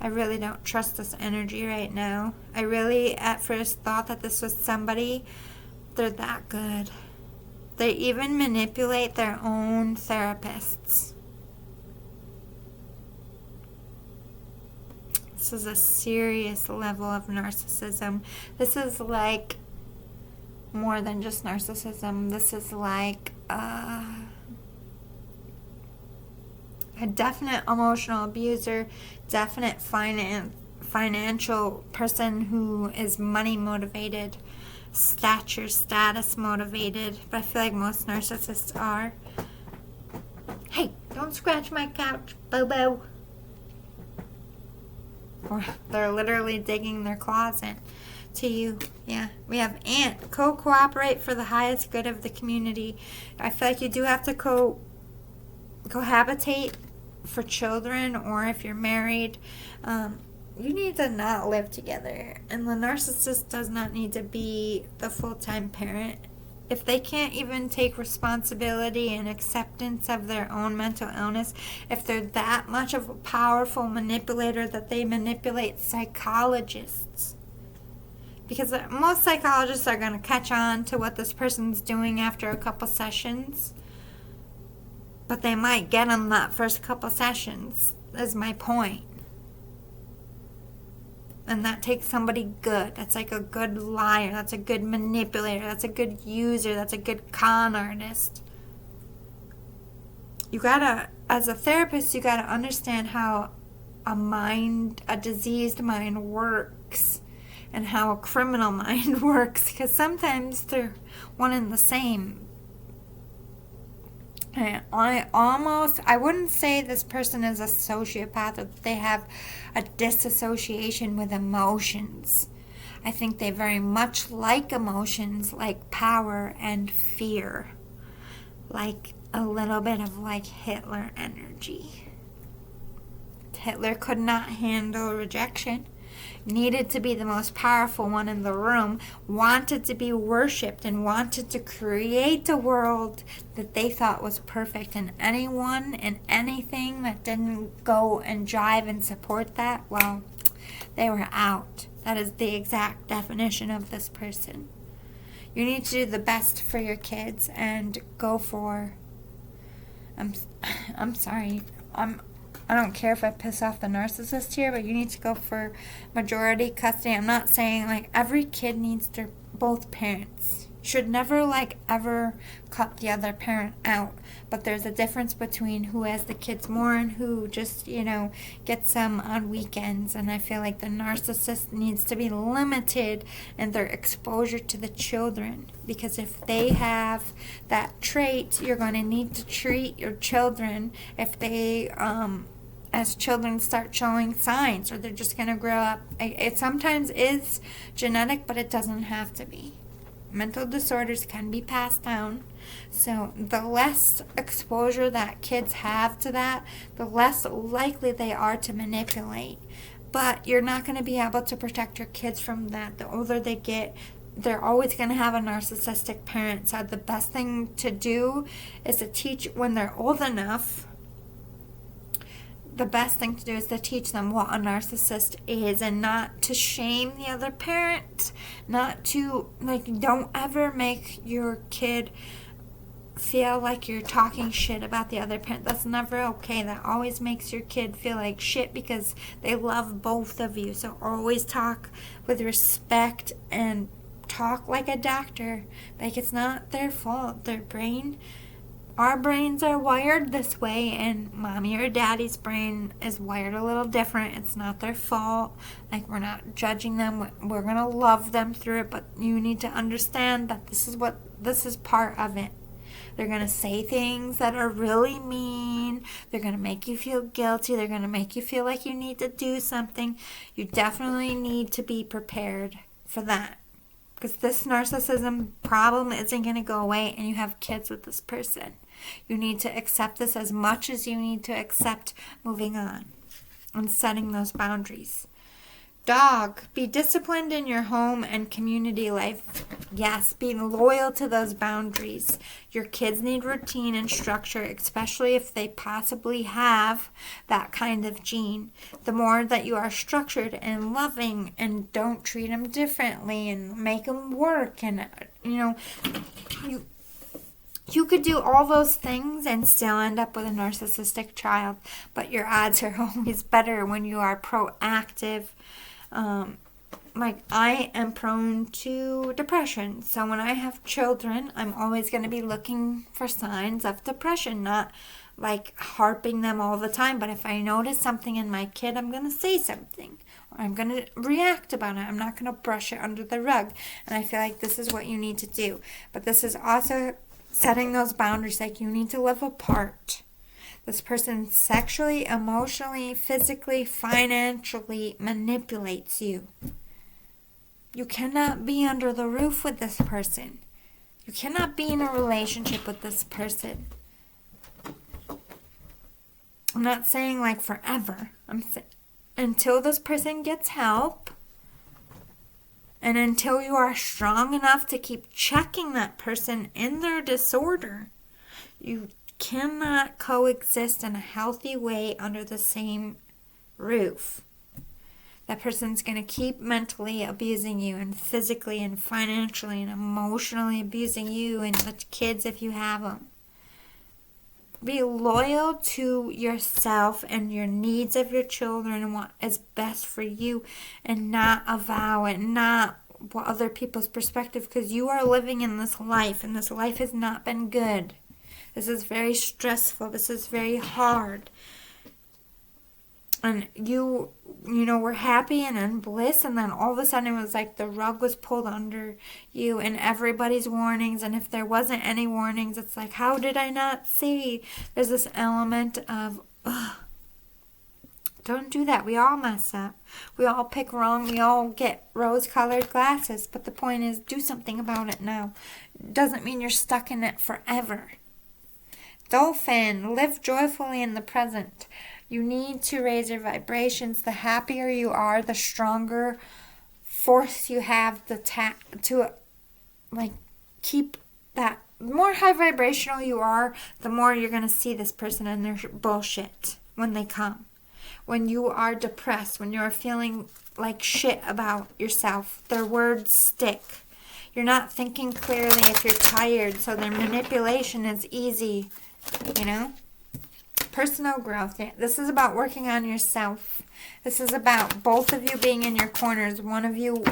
I really don't trust this energy right now. I really at first thought that this was somebody, they're that good. They even manipulate their own therapists. This is a serious level of narcissism. This is more than just narcissism. This is a definite emotional abuser, definite financial person who is money motivated, status motivated, but I feel like most narcissists are. Hey, don't scratch my couch, Bobo. Or they're literally digging their claws to you. Yeah, we have Ant. Cooperate for the highest good of the community. I feel like you do have to cohabitate for children, or if you're married, you need to not live together. And the narcissist does not need to be the full-time parent. If they can't even take responsibility and acceptance of their own mental illness, if they're that much of a powerful manipulator that they manipulate psychologists, because most psychologists are going to catch on to what this person's doing after a couple sessions, but they might get them that first couple sessions, is my point. And that takes somebody good. That's like a good liar. That's a good manipulator. That's a good user. That's a good con artist. You gotta, as a therapist, you gotta understand how a diseased mind works and how a criminal mind works, because sometimes they're one and the same. And I wouldn't say this person is a sociopath or they have a disassociation with emotions. I think they very much like emotions, like power and fear. Like a little bit of like Hitler energy. Hitler could not handle rejection. Needed to be the most powerful one in the room, wanted to be worshipped, and wanted to create a world that they thought was perfect. And anyone and anything that didn't go and drive and support that, well, they were out. That is the exact definition of this person. You need to do the best for your kids and go for... I'm sorry. I don't care if I piss off the narcissist here, but you need to go for majority custody. I'm not saying like every kid needs their both parents. You should never like ever cut the other parent out. But there's a difference between who has the kids more and who just, gets them on weekends. And I feel like the narcissist needs to be limited in their exposure to the children. Because if they have that trait, you're going to need to treat your children if they, as children start showing signs, or they're just going to grow up. It sometimes is genetic, but it doesn't have to be. Mental disorders can be passed down. So the less exposure that kids have to that, the less likely they are to manipulate. But you're not going to be able to protect your kids from that. The older they get, they're always going to have a narcissistic parent. So the best thing to do is to teach when they're old enough. The best thing to do is to teach them what a narcissist is, and not to shame the other parent. Not to, don't ever make your kid feel like you're talking shit about the other parent. That's never okay. That always makes your kid feel like shit because they love both of you. So always talk with respect and talk like a doctor. Like it's not their fault. Our brains are wired this way, and mommy or daddy's brain is wired a little different. It's not their fault. Like, we're not judging them. We're going to love them through it, but you need to understand that this is part of it. They're going to say things that are really mean. They're going to make you feel guilty. They're going to make you feel like you need to do something. You definitely need to be prepared for that. Because this narcissism problem isn't going to go away, and you have kids with this person. You need to accept this as much as you need to accept moving on and setting those boundaries. Dog, be disciplined in your home and community life. Yes, being loyal to those boundaries. Your kids need routine and structure, especially if they possibly have that kind of gene. The more that you are structured and loving and don't treat them differently and make them work, and you could do all those things and still end up with a narcissistic child, but your odds are always better when you are proactive. I am prone to depression, so when I have children, I'm always going to be looking for signs of depression, not like harping them all the time, but if I notice something in my kid, I'm going to say something, or I'm going to react about it. I'm not going to brush it under the rug, and I feel like this is what you need to do. But this is also setting those boundaries, like you need to live apart. This person sexually, emotionally, physically, financially manipulates you. You cannot be under the roof with this person. You cannot be in a relationship with this person. I'm not saying like forever. until this person gets help, and until you are strong enough to keep checking that person in their disorder, you cannot coexist in a healthy way under the same roof. That person's going to keep mentally abusing you, and physically and financially and emotionally abusing you and the kids if you have them. Be loyal to yourself and your needs of your children and what is best for you, and not avow it, not what other people's perspective, because you are living in this life, and this life has not been good. This is very stressful. This is very hard. And you were happy and in bliss, and then all of a sudden it was like the rug was pulled under you, and everybody's warnings, and if there wasn't any warnings, it's like, how did I not see? There's this element of, don't do that. We all mess up. We all pick wrong. We all get rose-colored glasses, but the point is, do something about it now. Doesn't mean you're stuck in it forever. Dolphin, live joyfully in the present. You need to raise your vibrations. The happier you are, the stronger force you have to keep that. The more high vibrational you are, the more you're going to see this person and their bullshit when they come. When you are depressed, when you're feeling like shit about yourself, their words stick. You're not thinking clearly if you're tired, so their manipulation is easy, Personal growth. This is about working on yourself. This is about both of you being in your corners. One of you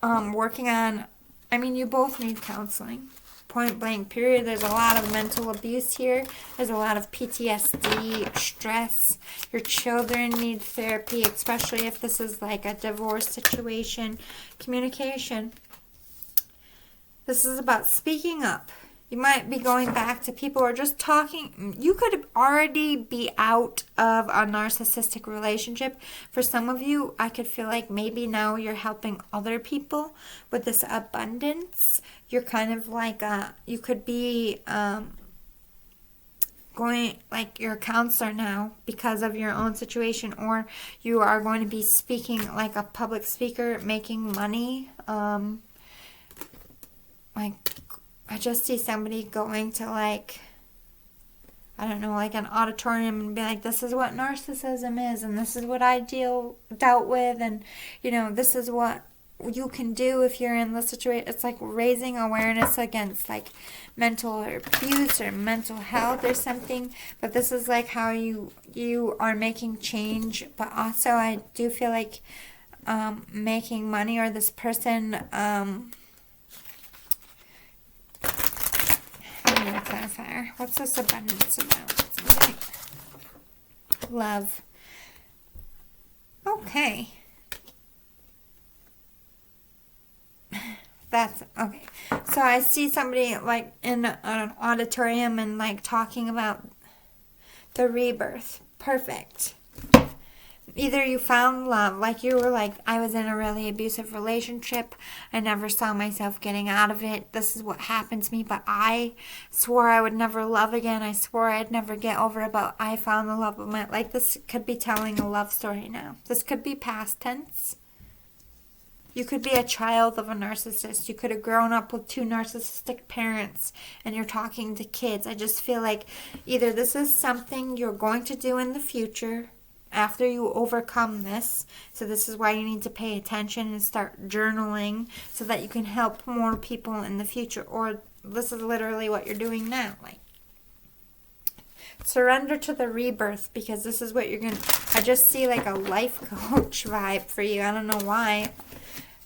working on, you both need counseling. Point blank, period. There's a lot of mental abuse here. There's a lot of PTSD, stress. Your children need therapy, especially if this is like a divorce situation. Communication. This is about speaking up. You might be going back to people who are just talking. You could already be out of a narcissistic relationship. For some of you, I could feel like maybe now you're helping other people with this abundance. You're kind of like, you could be going, like you're a counselor now because of your own situation, or you are going to be speaking like a public speaker, making money. I just see somebody going to an auditorium and be like, this is what narcissism is, and this is what I dealt with, and, this is what you can do if you're in this situation. It's like raising awareness against, mental abuse or mental health or something, but this is, how you are making change, but also I do feel like making money, or this person, clarifier. What's this abundance about? Love. Okay. That's okay. So I see somebody in an auditorium and talking about the rebirth. Perfect. Either you found love, you were I was in a really abusive relationship. I never saw myself getting out of it. This is what happened to me, but I swore I would never love again. I swore I'd never get over it, but I found the love of my life. This could be telling a love story now. This could be past tense. You could be a child of a narcissist. You could have grown up with 2 narcissistic parents and you're talking to kids. I just feel like either this is something you're going to do in the future after you overcome this. So this is why you need to pay attention and start journaling so that you can help more people in the future. Or this is literally what you're doing now. Surrender to the rebirth, because this is what you're going to... I just see a life coach vibe for you. I don't know why.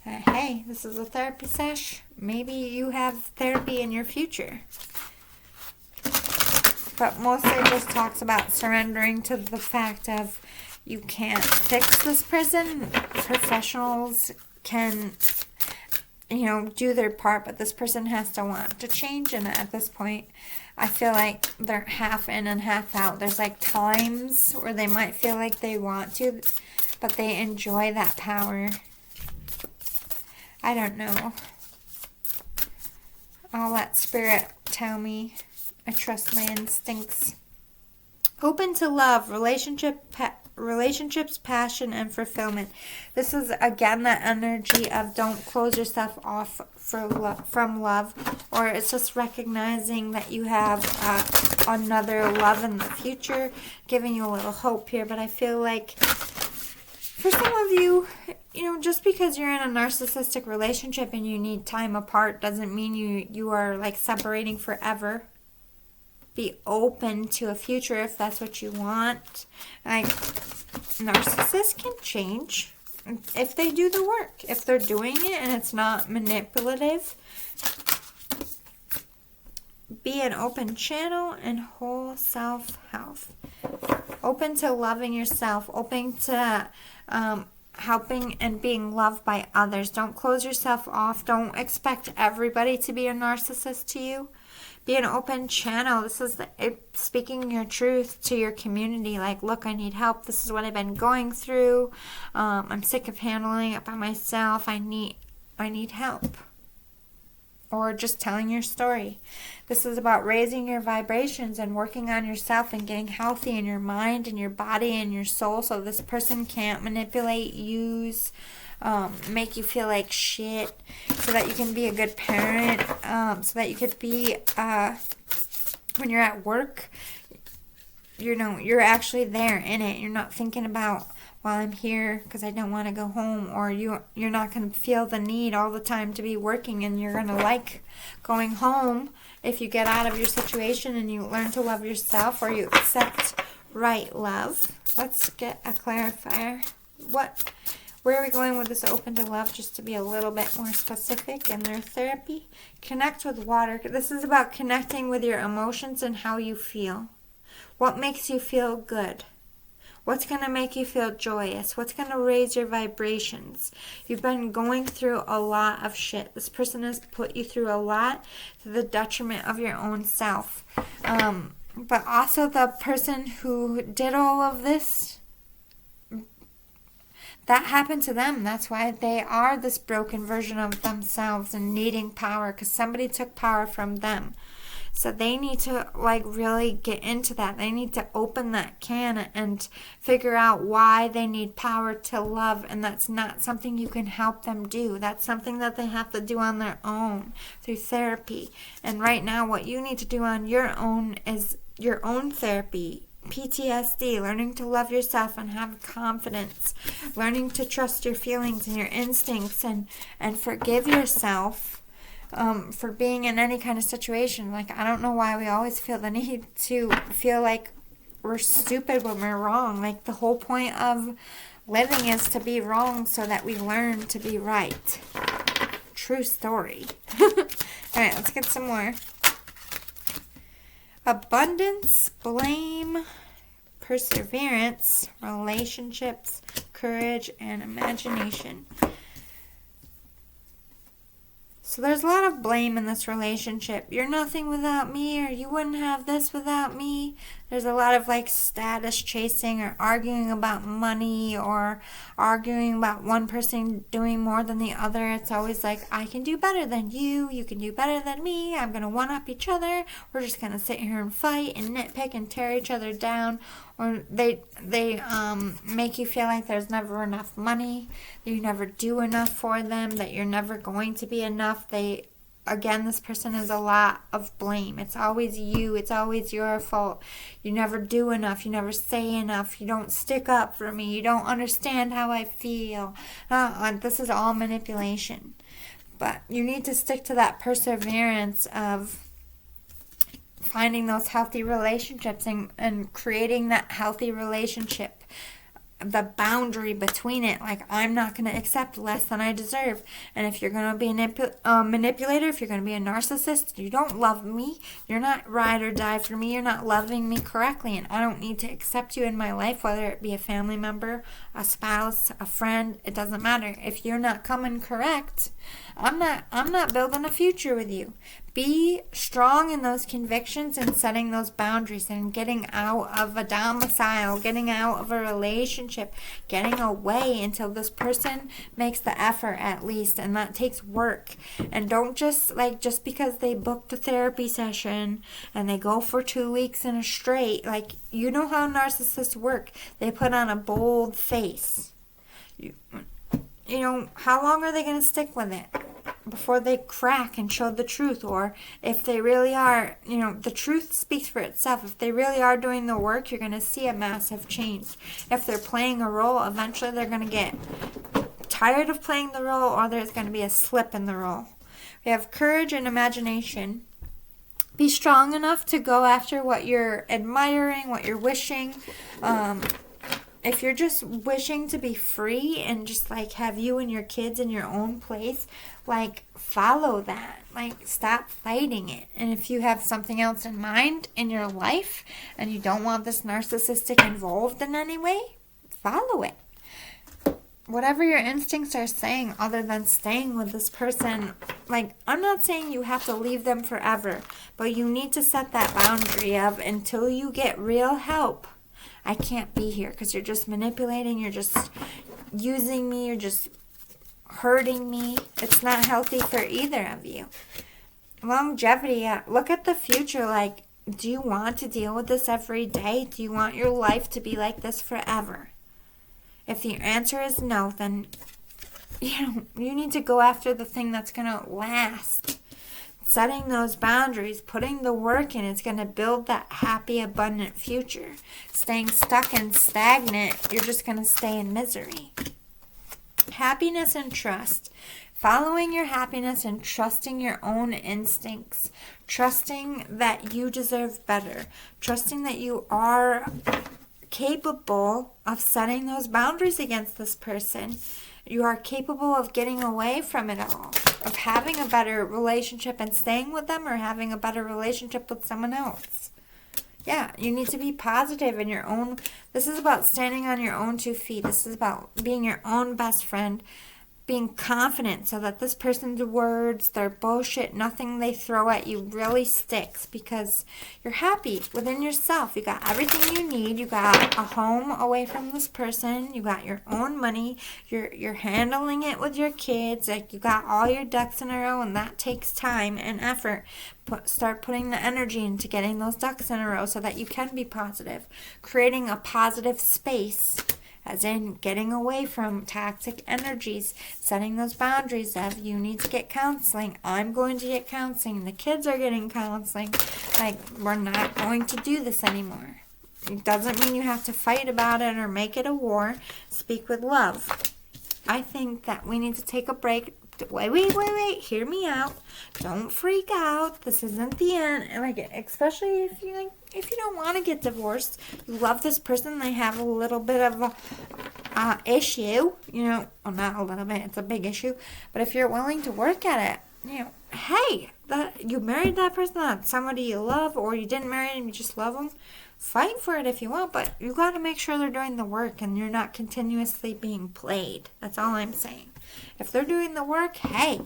Hey, this is a therapy sesh. Maybe you have therapy in your future. But mostly it just talks about surrendering to the fact of you can't fix this person. Professionals can, do their part, but this person has to want to change. And at this point, I feel like they're half in and half out. There's times where they might feel like they want to, but they enjoy that power. I don't know. I'll let spirit tell me. I trust my instincts. Open to love, relationships, passion, and fulfillment. This is, again, that energy of don't close yourself off from love, or it's just recognizing that you have another love in the future, giving you a little hope here. But I feel like for some of you, just because you're in a narcissistic relationship and you need time apart doesn't mean you are like separating forever. Be open to a future if that's what you want. Like, narcissists can change if they do the work. If they're doing it and it's not manipulative. Be an open channel and whole self-health. Open to loving yourself. Open to helping and being loved by others. Don't close yourself off. Don't expect everybody to be a narcissist to you. Be an open channel. This is speaking your truth to your community. Like, look, I need help. This is what I've been going through. I'm sick of handling it by myself. I need help. Or just telling your story. This is about raising your vibrations and working on yourself and getting healthy in your mind and your body and your soul, so this person can't manipulate, use, make you feel like shit, so that you can be a good parent, so that you could be, when you're at work, you're actually there in it. You're not thinking about, well, I'm here because I don't want to go home, or you're not going to feel the need all the time to be working, and you're going to like going home if you get out of your situation and you learn to love yourself, or you accept right love. Let's get a clarifier. Where are we going with this open to love, just to be a little bit more specific in their therapy? Connect with water. This is about connecting with your emotions and how you feel. What makes you feel good? What's going to make you feel joyous? What's going to raise your vibrations? You've been going through a lot of shit. This person has put you through a lot to the detriment of your own self. But also the person who did all of this, that happened to them. That's why they are this broken version of themselves and needing power, because somebody took power from them. So they need to really get into that. They need to open that can and figure out why they need power to love. And that's not something you can help them do. That's something that they have to do on their own through therapy. And right now what you need to do on your own is your own therapy. PTSD, learning to love yourself and have confidence. Learning to trust your feelings and your instincts and forgive yourself. For being in any kind of situation. Like, I don't know why we always feel the need to feel like we're stupid when we're wrong. Like, the whole point of living is to be wrong so that we learn to be right. True story. Alright, let's get some more. Abundance, blame, perseverance, relationships, courage, and imagination. So there's a lot of blame in this relationship. You're nothing without me, or you wouldn't have this without me. There's a lot of status chasing, or arguing about money, or arguing about one person doing more than the other. It's always like, I can do better than you, you can do better than me, I'm going to one-up each other. We're just going to sit here and fight and nitpick and tear each other down. Or they make you feel like there's never enough money, that you never do enough for them, that you're never going to be enough. Again, this person is a lot of blame. It's always you. It's always your fault. You never do enough. You never say enough. You don't stick up for me. You don't understand how I feel. This is all manipulation. But you need to stick to that perseverance of finding those healthy relationships and creating that healthy relationship. The boundary between it, I'm not going to accept less than I deserve. And if you're going to be a manipulator, if you're going to be a narcissist, you don't love me, you're not ride or die for me, you're not loving me correctly, and I don't need to accept you in my life, whether it be a family member, a spouse, a friend. It doesn't matter. If you're not coming correct, I'm not building a future with you. Be strong in those convictions and setting those boundaries and getting out of a domicile, getting out of a relationship, getting away until this person makes the effort at least. And that takes work. And don't just because they booked a therapy session and they go for 2 weeks in a straight, you know how narcissists work. They put on a bold face. You know, how long are they going to stick with it before they crack and show the truth? Or if they really are, the truth speaks for itself. If they really are doing the work, you're going to see a massive change. If they're playing a role, eventually they're going to get tired of playing the role, or there's going to be a slip in the role. We have courage and imagination. Be strong enough to go after what you're admiring, what you're wishing. If you're just wishing to be free and just have you and your kids in your own place, follow that. Stop fighting it. And if you have something else in mind in your life and you don't want this narcissistic involved in any way, follow it. Whatever your instincts are saying, other than staying with this person, I'm not saying you have to leave them forever, but you need to set that boundary of, until you get real help, I can't be here, because you're just manipulating, you're just using me, you're just hurting me. It's not healthy for either of you. Longevity, look at the future. Do you want to deal with this every day? Do you want your life to be like this forever? If the answer is no, then you need to go after the thing that's going to last. Setting those boundaries, putting the work in, it's going to build that happy, abundant future. Staying stuck and stagnant, you're just going to stay in misery. Happiness and trust. Following your happiness and trusting your own instincts. Trusting that you deserve better. Trusting that you are capable of setting those boundaries against this person. You are capable of getting away from it all, of having a better relationship and staying with them, or having a better relationship with someone else. Yeah, you need to be positive in your own. This is about standing on your own 2 feet. This is about being your own best friend, being confident so that this person's words, their bullshit, nothing they throw at you really sticks, because you're happy within yourself. You got everything you need. You got a home away from this person. You got your own money. You're handling it with your kids. You got all your ducks in a row, and that takes time and effort. Start putting the energy into getting those ducks in a row so that you can be positive. Creating a positive space, as in getting away from toxic energies, setting those boundaries of, you need to get counseling, I'm going to get counseling, the kids are getting counseling, we're not going to do this anymore. It doesn't mean you have to fight about it or make it a war. Speak with love. I think that we need to take a break. Wait, hear me out. Don't freak out. This isn't the end. Especially if you don't want to get divorced, you love this person, they have a little bit of a issue, well, not a little bit, it's a big issue, but if you're willing to work at it, hey, you married that person, that's somebody you love, or you didn't marry them, you just love them, fight for it if you want, but you got to make sure they're doing the work and you're not continuously being played. That's all I'm saying. If they're doing the work, hey,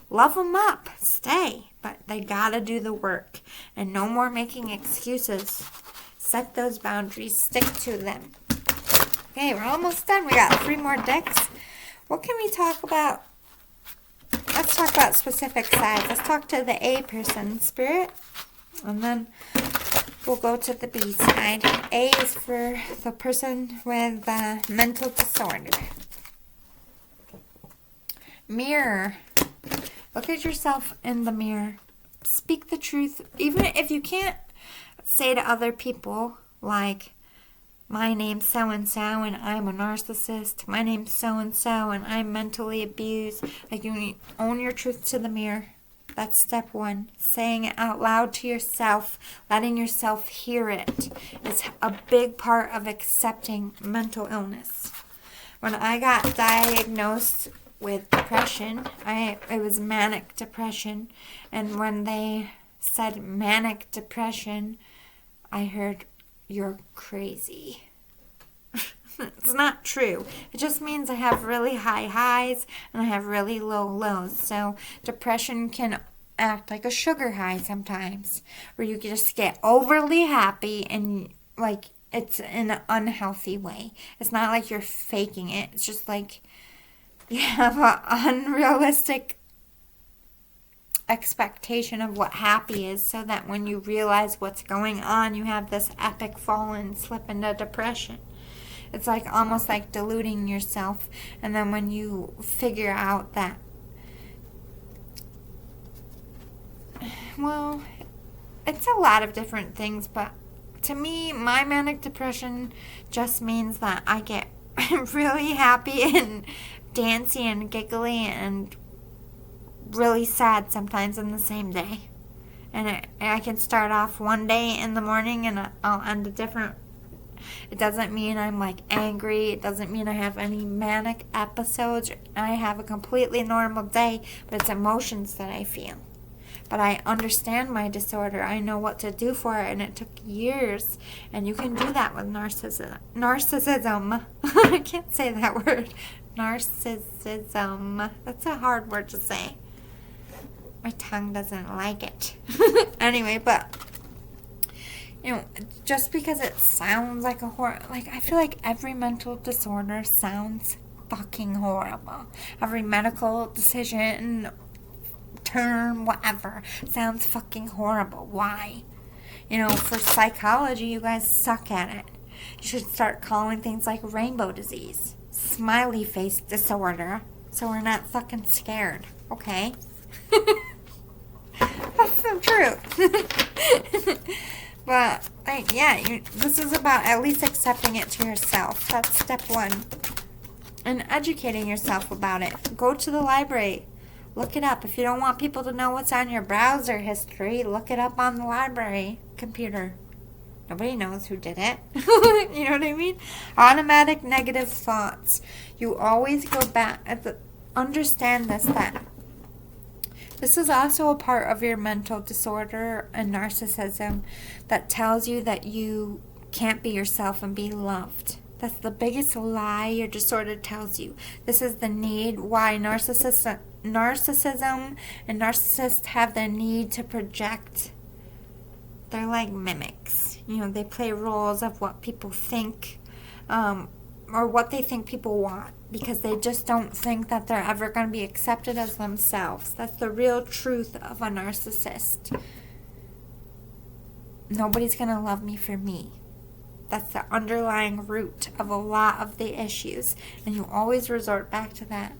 love them up, stay, but they gotta do the work, and no more making excuses. Set those boundaries, stick to them. Okay, we're almost done. We got 3 more decks. What can we talk about? Let's talk about specific sides. Let's talk to the A person, Spirit, and then we'll go to the B side. A is for the person with mental disorder. Mirror. Look at yourself in the mirror. Speak the truth. Even if you can't say to other people, my name's so-and-so and I'm a narcissist. My name's so-and-so and I'm mentally abused. You need to own your truth to the mirror. That's step 1. Saying it out loud to yourself, letting yourself hear it is a big part of accepting mental illness. When I got diagnosed with depression, it was manic depression, and when they said manic depression, I heard, you're crazy. It's not true. It just means I have really high highs and I have really low lows. So depression can act like a sugar high sometimes, where you just get overly happy and like it's in an unhealthy way. It's not like you're faking it. It's just like you have an unrealistic expectation of what happy is, so that when you realize what's going on, you have this epic fall and slip into depression. It's like almost like deluding yourself, and then when you figure out that, well, it's a lot of different things, but to me, my manic depression just means that I get really happy and dancy and giggly and really sad sometimes in the same day. And I can start off one day in the morning and I'll end a different. It doesn't mean I'm like angry. It doesn't mean I have any manic episodes. I have a completely normal day, but it's emotions that I feel. But I understand my disorder. I know what to do for it, and it took years. And you can do that with narcissism. I can't say that word. Narcissism. That's a hard word to say. My tongue doesn't like it. Anyway, but you know, just because it sounds like a I feel like every mental disorder sounds fucking horrible. Every medical decision, term, whatever, sounds fucking horrible. Why? You know, for psychology, you guys suck at it. You should start calling things like rainbow disease, smiley face disorder, so we're not fucking scared, okay? That's the truth. But, like, yeah, this is about at least accepting it to yourself. That's step one. And educating yourself about it. Go to the library. Look it up. If you don't want people to know what's on your browser history, look it up on the library computer. Nobody knows who did it. You know what I mean? Automatic negative thoughts. You always go back. Understand this, that this is also a part of your mental disorder and narcissism that tells you that you can't be yourself and be loved. That's the biggest lie your disorder tells you. This is the need why narcissism and narcissists have the need to project. They're like mimics. You know, they play roles of what people think, or what they think people want, because they just don't think that they're ever going to be accepted as themselves. That's the real truth of a narcissist. Nobody's going to love me for me. That's the underlying root of a lot of the issues, and you always resort back to that.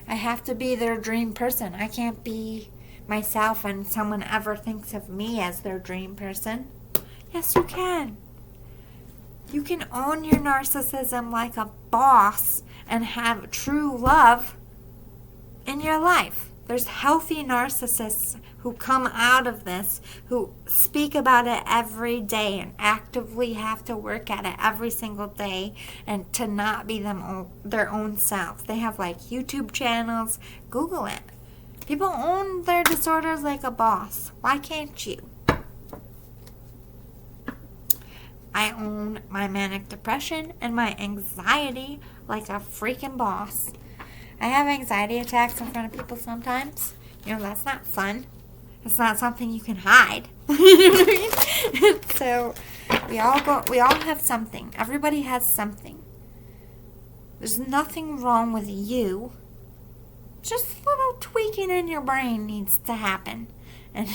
I have to be their dream person. I can't be myself and someone ever thinks of me as their dream person. Yes, you can. You can own your narcissism like a boss and have true love in your life. There's healthy narcissists who come out of this, who speak about it every day and actively have to work at it every single day and to not be their own selves. They have like YouTube channels. Google it. People own their disorders like a boss. Why can't you? I own my manic depression and my anxiety like a freaking boss. I have anxiety attacks in front of people sometimes. You know, that's not fun. It's not something you can hide. You know what I mean? So we all have something. Everybody has something. There's nothing wrong with you. Just a little tweaking in your brain needs to happen. And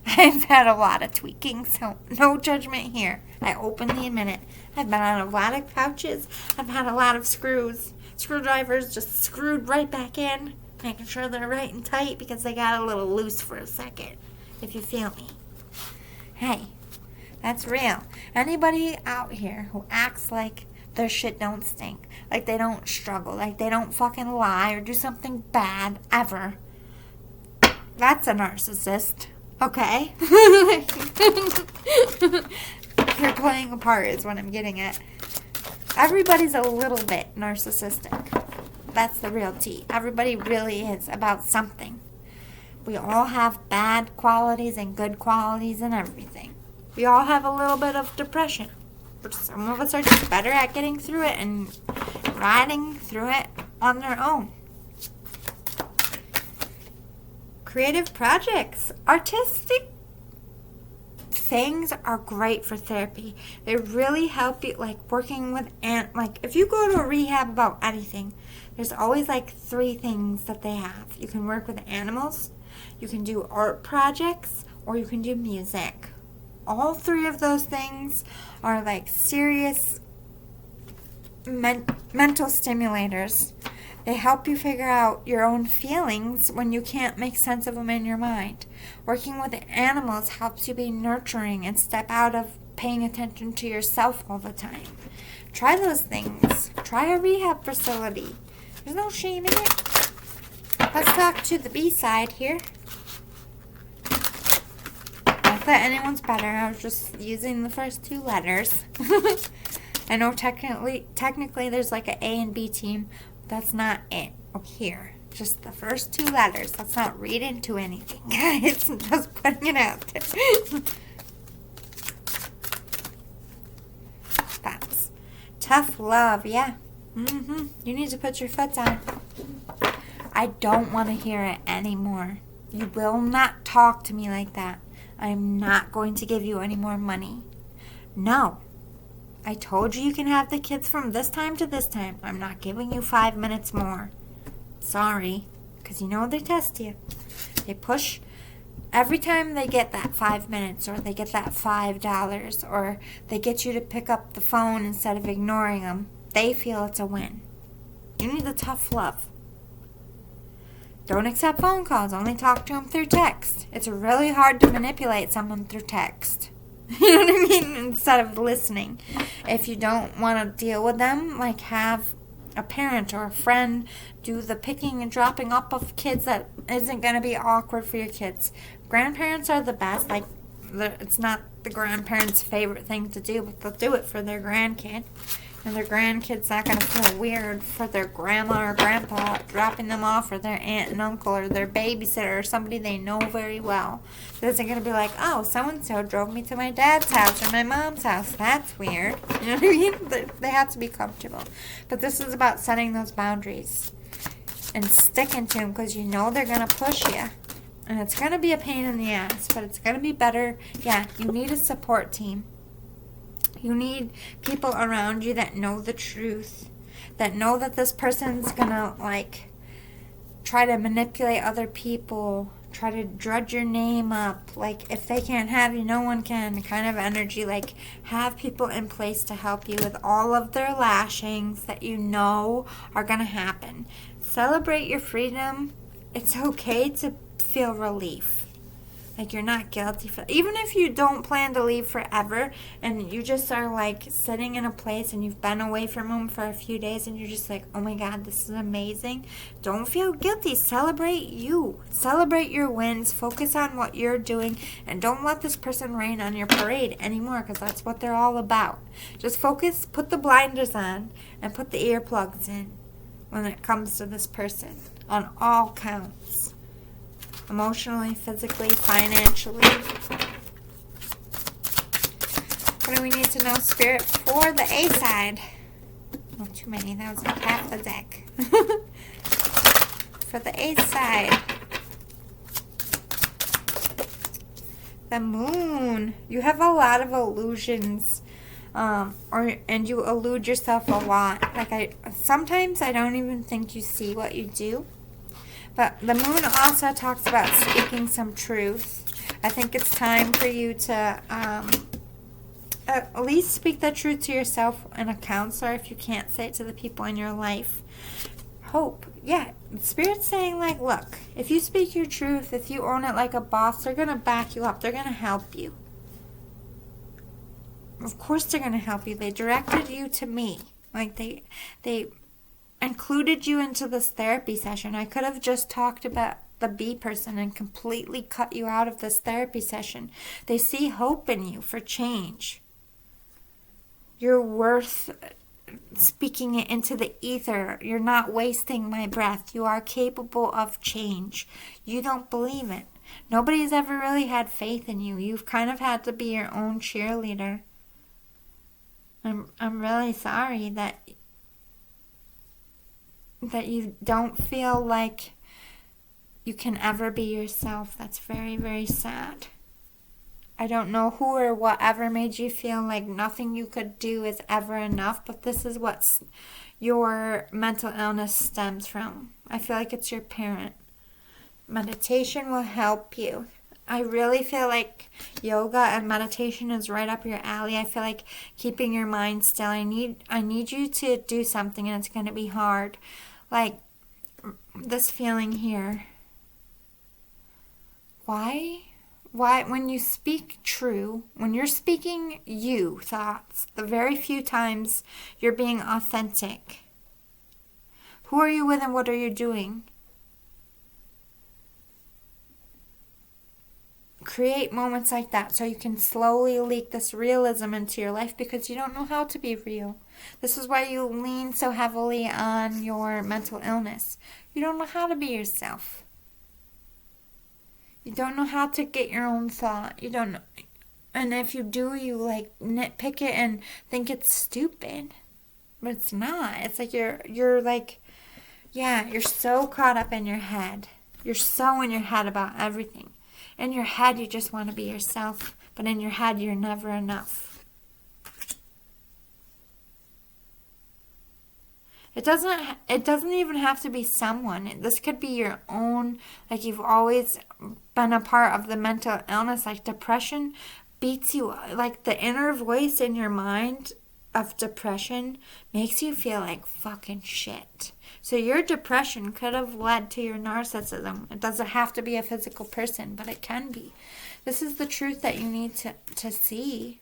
I've had a lot of tweaking, so no judgment here. I openly admit it. I've been on a lot of couches. I've had a lot of screwdrivers just screwed right back in, making sure they're right and tight because they got a little loose for a second, if you feel me. Hey, that's real. Anybody out here who acts like their shit don't stink, like they don't struggle, like they don't fucking lie or do something bad ever, that's a narcissist. Okay? You're playing a part is what I'm getting at. Everybody's a little bit narcissistic. That's the real tea. Everybody really is about something. We all have bad qualities and good qualities and everything. We all have a little bit of depression. But some of us are just better at getting through it and riding through it on their own. creative projects. Artistic things are great for therapy. They really help you, like working with like if you go to a rehab about anything, there's always like 3 things that they have. You can work with animals, you can do art projects, or you can do music. All 3 of those things are like serious mental stimulators. They help you figure out your own feelings when you can't make sense of them in your mind. Working with animals helps you be nurturing and step out of paying attention to yourself all the time. Try those things. Try a rehab facility. There's no shame in it. Let's talk to the B side here. Not that anyone's better. I was just using the first 2 letters. I know technically there's like an A and B team. That's not it. Oh, here. Just the first 2 letters. Let's not read into anything, guys. Just putting it out there. That's tough love, yeah. You need to put your foot down. I don't want to hear it anymore. You will not talk to me like that. I'm not going to give you any more money. No. I told you can have the kids from this time to this time. I'm not giving you 5 minutes more. Sorry. Because you know they test you. They push every time they get that 5 minutes or they get that $5 or they get you to pick up the phone instead of ignoring them. They feel it's a win. You need the tough love. Don't accept phone calls. Only talk to them through text. It's really hard to manipulate someone through text. You know what I mean? Instead of listening. If you don't want to deal with them, like have a parent or a friend do the picking and dropping up of kids that isn't going to be awkward for your kids. Grandparents are the best. Like, it's not the grandparents' favorite thing to do, but they'll do it for their grandkid. And their grandkid's not going to feel weird for their grandma or grandpa dropping them off, or their aunt and uncle, or their babysitter, or somebody they know very well. It isn't going to be like, oh, so-and-so drove me to my dad's house or my mom's house. That's weird. You know what I mean? They have to be comfortable. But this is about setting those boundaries and sticking to them, because you know they're going to push you. And it's going to be a pain in the ass, but it's going to be better. Yeah, you need a support team. You need people around you that know the truth, that know that this person's gonna, like, try to manipulate other people, try to drudge your name up. Like, if they can't have you, no one can kind of energy. Like, have people in place to help you with all of their lashings that you know are gonna happen. Celebrate your freedom. It's okay to feel relief. Like, you're not guilty for, even if you don't plan to leave forever and you just are like sitting in a place and you've been away from them for a few days and you're just like, oh my God, this is amazing. Don't feel guilty. Celebrate you. Celebrate your wins. Focus on what you're doing, and don't let this person rain on your parade anymore, because that's what they're all about. Just focus, put the blinders on, and put the earplugs in when it comes to this person on all counts. Emotionally, physically, financially. What do we need to know, Spirit, for the A side? Not too many. That was like half the deck. For the A side. The moon. You have a lot of illusions. And you elude yourself a lot. Like, sometimes I don't even think you see what you do. But the moon also talks about speaking some truth. I think it's time for you to at least speak the truth to yourself and a counselor if you can't say it to the people in your life. Hope. Yeah, Spirit's saying, like, look, if you speak your truth, if you own it like a boss, they're going to back you up. They're going to help you. Of course they're going to help you. They directed you to me. Like, they included you into this therapy session. I could have just talked about the B person and completely cut you out of this therapy session. They see hope in you for change. You're worth speaking it into the ether. You're not wasting my breath. You are capable of change. You don't believe it. Nobody's ever really had faith in you. You've kind of had to be your own cheerleader. I'm really sorry that you don't feel like you can ever be yourself. That's very, very sad. I don't know who or whatever made you feel like nothing you could do is ever enough, but this is what your mental illness stems from. I feel like it's your parent. Meditation will help you. I really feel like yoga and meditation is right up your alley. I feel like keeping your mind still. I need you to do something, and it's going to be hard. Like this feeling here. Why when you speak true, when you're speaking you thoughts, the very few times you're being authentic. Who are you with and what are you doing? Create moments like that so you can slowly leak this realism into your life, because you don't know how to be real. This is why you lean so heavily on your mental illness. You don't know how to be yourself. You don't know how to get your own thought. You don't know. And if you do, you like nitpick it and think it's stupid. But it's not. It's like you're like, yeah, you're so caught up in your head. You're so in your head about everything. In your head, you just want to be yourself. But in your head, you're never enough. It doesn't even have to be someone. This could be your own, like you've always been a part of the mental illness, like depression beats you, like the inner voice in your mind of depression makes you feel like fucking shit. So your depression could have led to your narcissism. It doesn't have to be a physical person, but it can be. This is the truth that you need to see.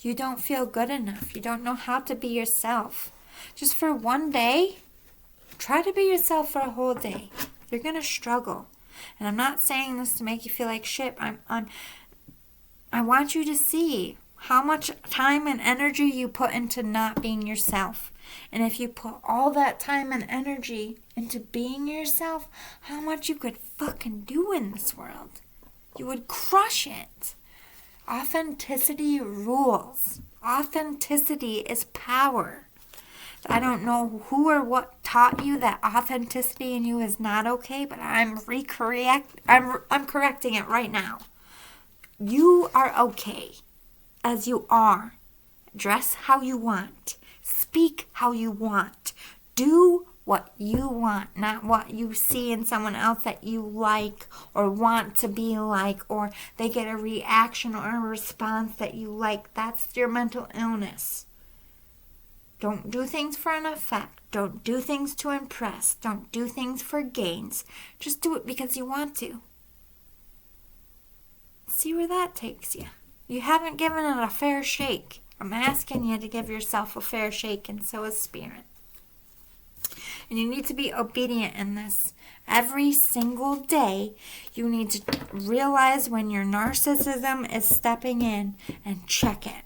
You don't feel good enough. You don't know how to be yourself. Just for one day, try to be yourself for a whole day. You're going to struggle. And I'm not saying this to make you feel like shit. I want you to see how much time and energy you put into not being yourself. And if you put all that time and energy into being yourself, how much you could fucking do in this world. You would crush it. Authenticity rules. Authenticity is power. I don't know who or what taught you that authenticity in you is not okay, but I'm correcting it right now. You are okay as you are. Dress how you want. Speak how you want. Do what you want, not what you see in someone else that you like or want to be like, or they get a reaction or a response that you like. That's your mental illness. Don't do things for an effect. Don't do things to impress. Don't do things for gains. Just do it because you want to. See where that takes you. You haven't given it a fair shake. I'm asking you to give yourself a fair shake, and so is spirit. And you need to be obedient in this. Every single day, you need to realize when your narcissism is stepping in and check it.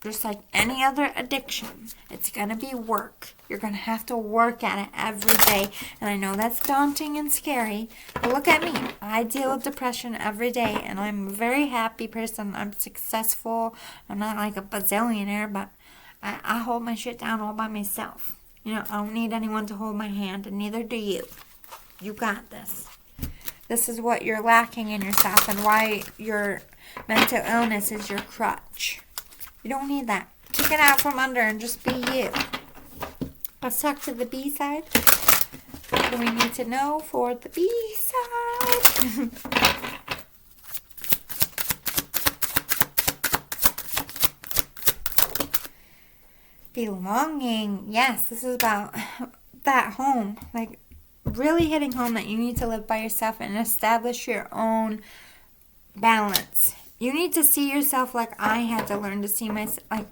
Just like any other addiction, it's going to be work. You're going to have to work at it every day. And I know that's daunting and scary, but look at me. I deal with depression every day, and I'm a very happy person. I'm successful. I'm not like a bazillionaire, but I hold my shit down all by myself. You know, I don't need anyone to hold my hand, and neither do you. You got this. This is what you're lacking in yourself and why your mental illness is your crutch. You don't need that. Kick it out from under and just be you. Let's talk to the B side. What do we need to know for the B side? Belonging. Yes, this is about that home. Like really hitting home that you need to live by yourself and establish your own balance. You need to see yourself like I had to learn to see myself. Like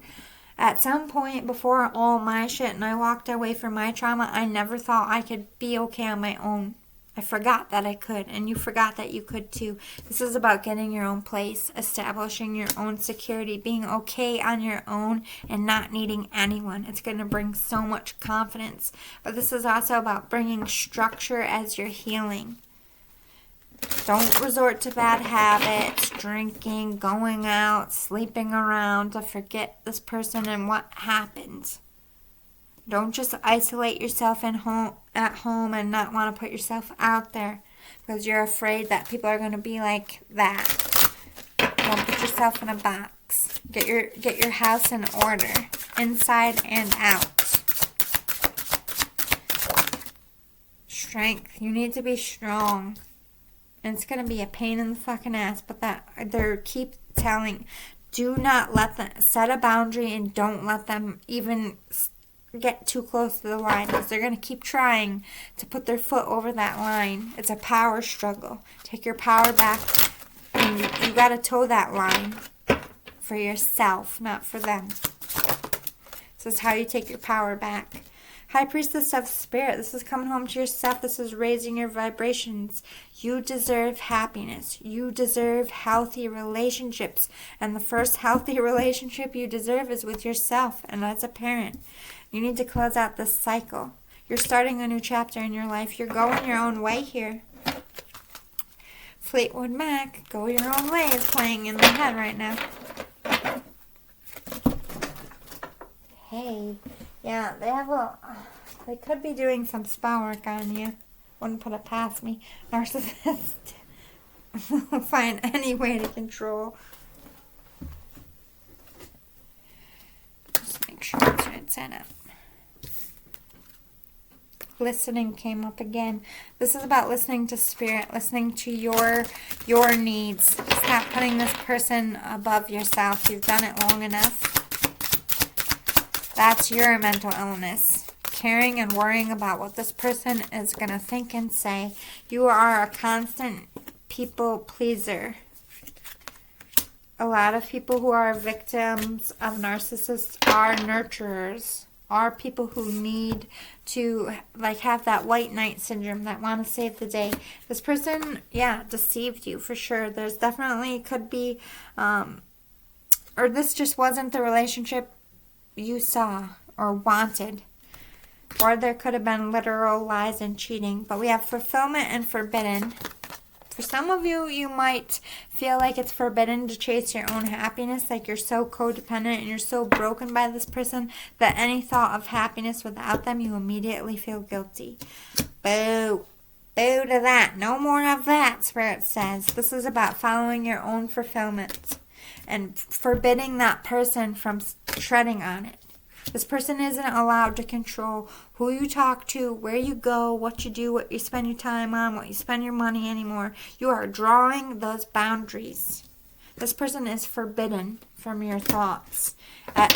at some point before all my shit and I walked away from my trauma, I never thought I could be okay on my own. I forgot that I could, and you forgot that you could too. This is about getting your own place, establishing your own security, being okay on your own and not needing anyone. It's going to bring so much confidence. But this is also about bringing structure as you're healing. Don't resort to bad habits, drinking, going out, sleeping around to forget this person and what happened. Don't just isolate yourself at home and not want to put yourself out there because you're afraid that people are going to be like that. Don't put yourself in a box. Get your house in order, inside and out. Strength. You need to be strong. And it's going to be a pain in the fucking ass, but they're keep telling, do not let them, set a boundary and don't let them even get too close to the line, because they're going to keep trying to put their foot over that line. It's a power struggle. Take your power back, and you got to toe that line for yourself, not for them. This is how you take your power back. High Priestess of Spirit, this is coming home to yourself. This is raising your vibrations. You deserve happiness. You deserve healthy relationships. And the first healthy relationship you deserve is with yourself and as a parent. You need to close out this cycle. You're starting a new chapter in your life. You're going your own way here. Fleetwood Mac, Go Your Own Way is playing in my head right now. Hey. Yeah, they could be doing some spell work on you. Wouldn't put it past me. Narcissist will find any way to control. Just make sure it's right set up. Listening came up again. This is about listening to spirit, listening to your needs. Stop putting this person above yourself. You've done it long enough. That's your mental illness. Caring and worrying about what this person is going to think and say. You are a constant people pleaser. A lot of people who are victims of narcissists are nurturers. Are people who need to have that white knight syndrome, that want to save the day. This person, deceived you for sure. There's definitely could be, or this just wasn't the relationship you saw or wanted, or there could have been literal lies and cheating. But we have fulfillment and forbidden. For some of you, you might feel like it's forbidden to chase your own happiness, like you're so codependent and you're so broken by this person that any thought of happiness without them, you immediately feel guilty. Boo. Boo to that. No more of that, Spirit says. This is about following your own fulfillment and forbidding that person from treading on it. This person isn't allowed to control who you talk to, where you go, what you do, what you spend your time on, what you spend your money anymore. You are drawing those boundaries. This person is forbidden from your thoughts,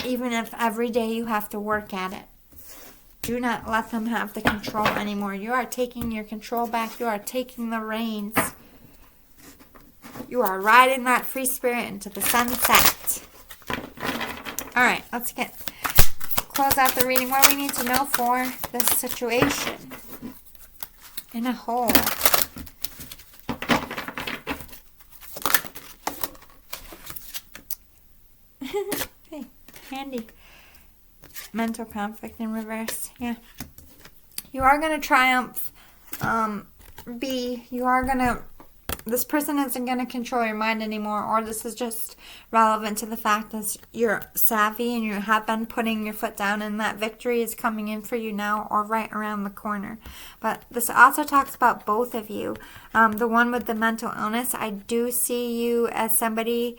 even if every day you have to work at it. Do not let them have the control anymore. You are taking your control back. You are taking the reins. You are riding that free spirit into the sunset. All right, let's close out the reading. What do we need to know for this situation in a whole? Hey, handy. Mental conflict in reverse. Yeah. You are going to triumph. This person isn't going to control your mind anymore, or this is just relevant to the fact that you're savvy and you have been putting your foot down, and that victory is coming in for you now or right around the corner. But this also talks about both of you. The one with the mental illness, I do see you as somebody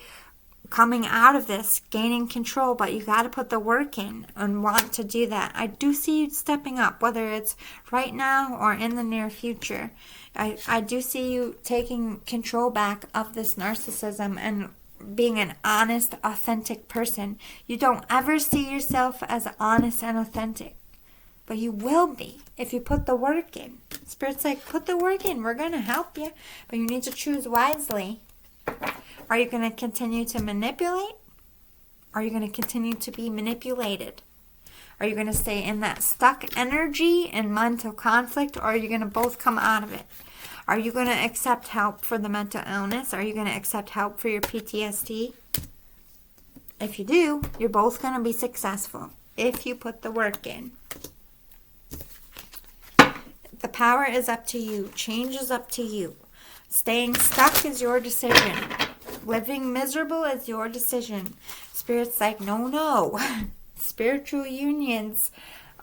coming out of this, gaining control, but you got to put the work in and want to do that. I do see you stepping up, whether it's right now or in the near future. I do see you taking control back of this narcissism and being an honest, authentic person. You don't ever see yourself as honest and authentic, but you will be if you put the work in. Spirit's like, put the work in. We're going to help you, but you need to choose wisely. Are you going to continue to manipulate? Are you going to continue to be manipulated? Are you going to stay in that stuck energy and mental conflict, or are you going to both come out of it? Are you going to accept help for the mental illness? Are you going to accept help for your PTSD? If you do, you're both going to be successful if you put the work in. The power is up to you. Change is up to you. Staying stuck is your decision. Living miserable is your decision. Spirit's like, no. Spiritual unions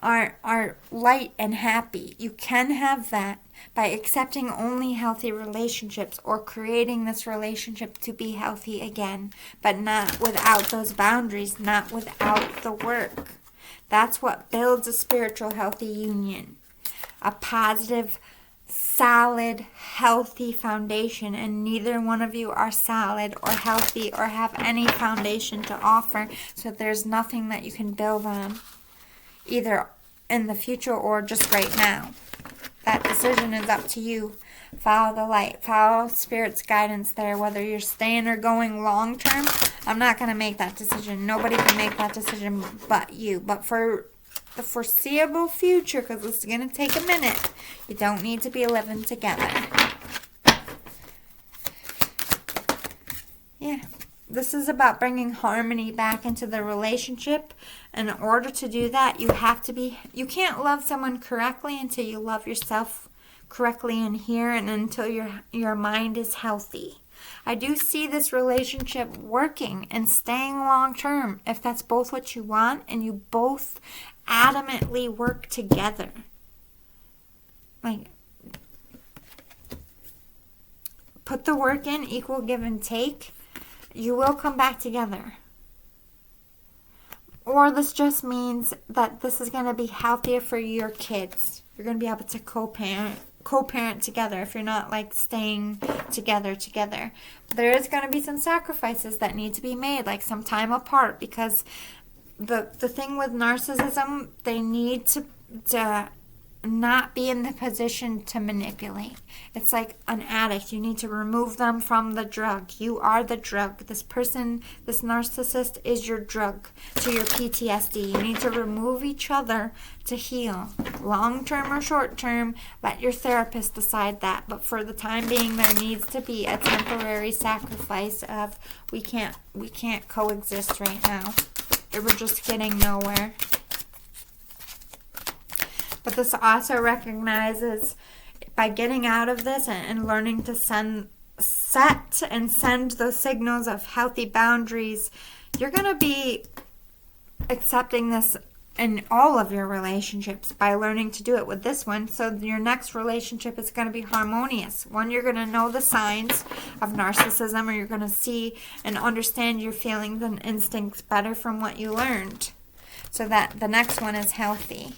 are light and happy. You can have that by accepting only healthy relationships or creating this relationship to be healthy again, but not without those boundaries, not without the work. That's what builds a spiritual healthy union. A positive, solid, healthy foundation, and neither one of you are solid or healthy or have any foundation to offer, so there's nothing that you can build on, either in the future or just right now. That decision is up to you. Follow the light. Follow Spirit's guidance there, whether you're staying or going long term. I'm not going to make that decision. Nobody can make that decision but you. But for the foreseeable future, because it's going to take a minute, you don't need to be living together. Yeah. This is about bringing harmony back into the relationship. In order to do that, you can't love someone correctly until you love yourself correctly in here and until your mind is healthy. I do see this relationship working and staying long term if that's both what you want and you both adamantly work together. Like, put the work in, equal give and take. You will come back together. Or this just means that this is going to be healthier for your kids. You're going to be able to co-parent together if you're not like staying together. There is going to be some sacrifices that need to be made, like some time apart, because the thing with narcissism, they need to not be in the position to manipulate. It's like an addict. You need to remove them from the drug. You are the drug. This person, this narcissist is your drug to your PTSD. You need to remove each other to heal. Long term or short term, let your therapist decide that. But for the time being, there needs to be a temporary sacrifice of we can't coexist right now. We're just getting nowhere. But this also recognizes by getting out of this and learning to set and send those signals of healthy boundaries, you're going to be accepting this in all of your relationships by learning to do it with this one. So your next relationship is going to be harmonious. One, you're going to know the signs of narcissism, or you're going to see and understand your feelings and instincts better from what you learned, so that the next one is healthy.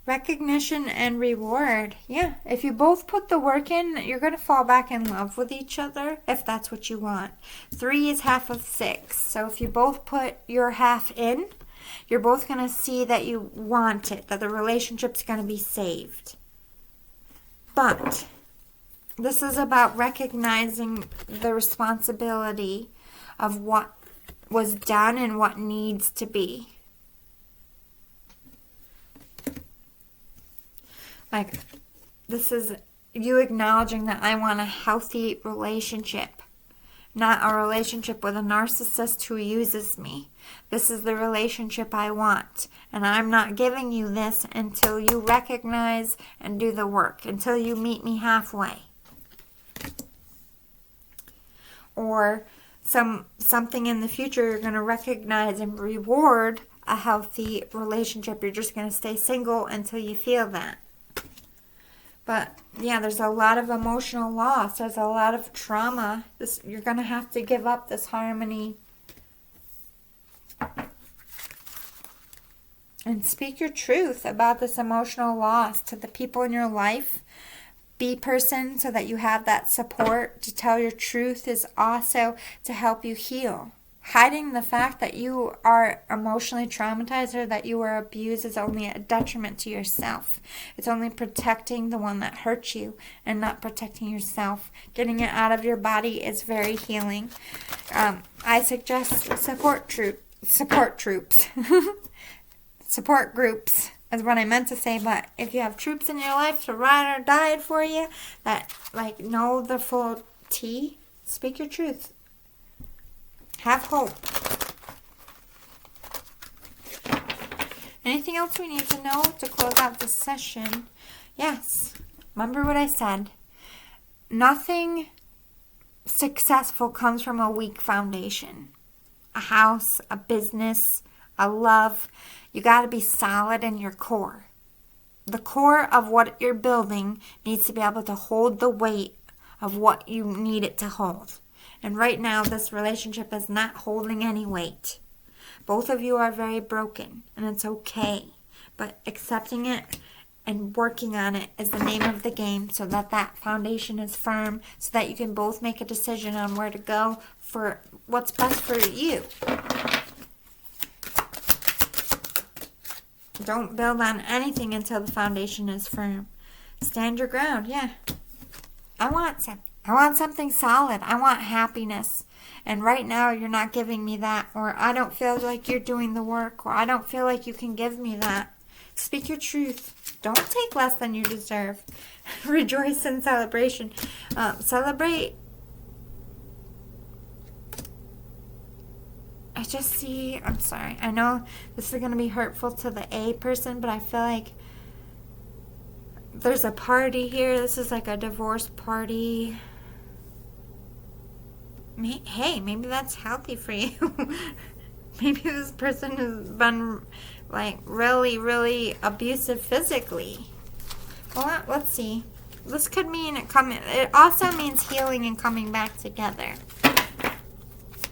Recognition and reward. Yeah, if you both put the work in, you're going to fall back in love with each other if that's what you want. 3 is half of 6. So if you both put your half in, you're both going to see that you want it, that the relationship's going to be saved. But this is about recognizing the responsibility of what was done and what needs to be. Like, this is you acknowledging that I want a healthy relationship, not a relationship with a narcissist who uses me. This is the relationship I want, and I'm not giving you this until you recognize and do the work, until you meet me halfway. Or something in the future you're going to recognize and reward a healthy relationship. You're just going to stay single until you feel that. But yeah, there's a lot of emotional loss. There's a lot of trauma. You're going to have to give up this harmony. And speak your truth about this emotional loss to the people in your life. Be person so that you have that support. To tell your truth is also to help you heal. Hiding the fact that you are emotionally traumatized or that you were abused is only a detriment to yourself. It's only protecting the one that hurt you and not protecting yourself. Getting it out of your body is very healing. I suggest support troops. Support groups is what I meant to say, but if you have troops in your life to ride or die for you, that like know the full tea, speak your truth. Have hope. Anything else we need to know to close out this session? Yes. Remember what I said. Nothing successful comes from a weak foundation. a house, a business, a love, you got to be solid in your core. The core of what you're building needs to be able to hold the weight of what you need it to hold. And right now, this relationship is not holding any weight. Both of you are very broken, and it's okay. But accepting it and working on it is the name of the game, so that that foundation is firm, so that you can both make a decision on where to go for what's best for you. Don't build on anything until the foundation is firm. Stand your ground, yeah. I want something solid. I want happiness. And right now you're not giving me that, or I don't feel like you're doing the work, or I don't feel like you can give me that. Speak your truth. Don't take less than you deserve. Rejoice in celebration. Celebrate. I just see, I'm sorry. I know this is going to be hurtful to the A person, but I feel like there's a party here. This is like a divorce party. Hey, maybe that's healthy for you. Maybe this person has been like really, really abusive physically. Well, let's see. This could mean it also means healing and coming back together.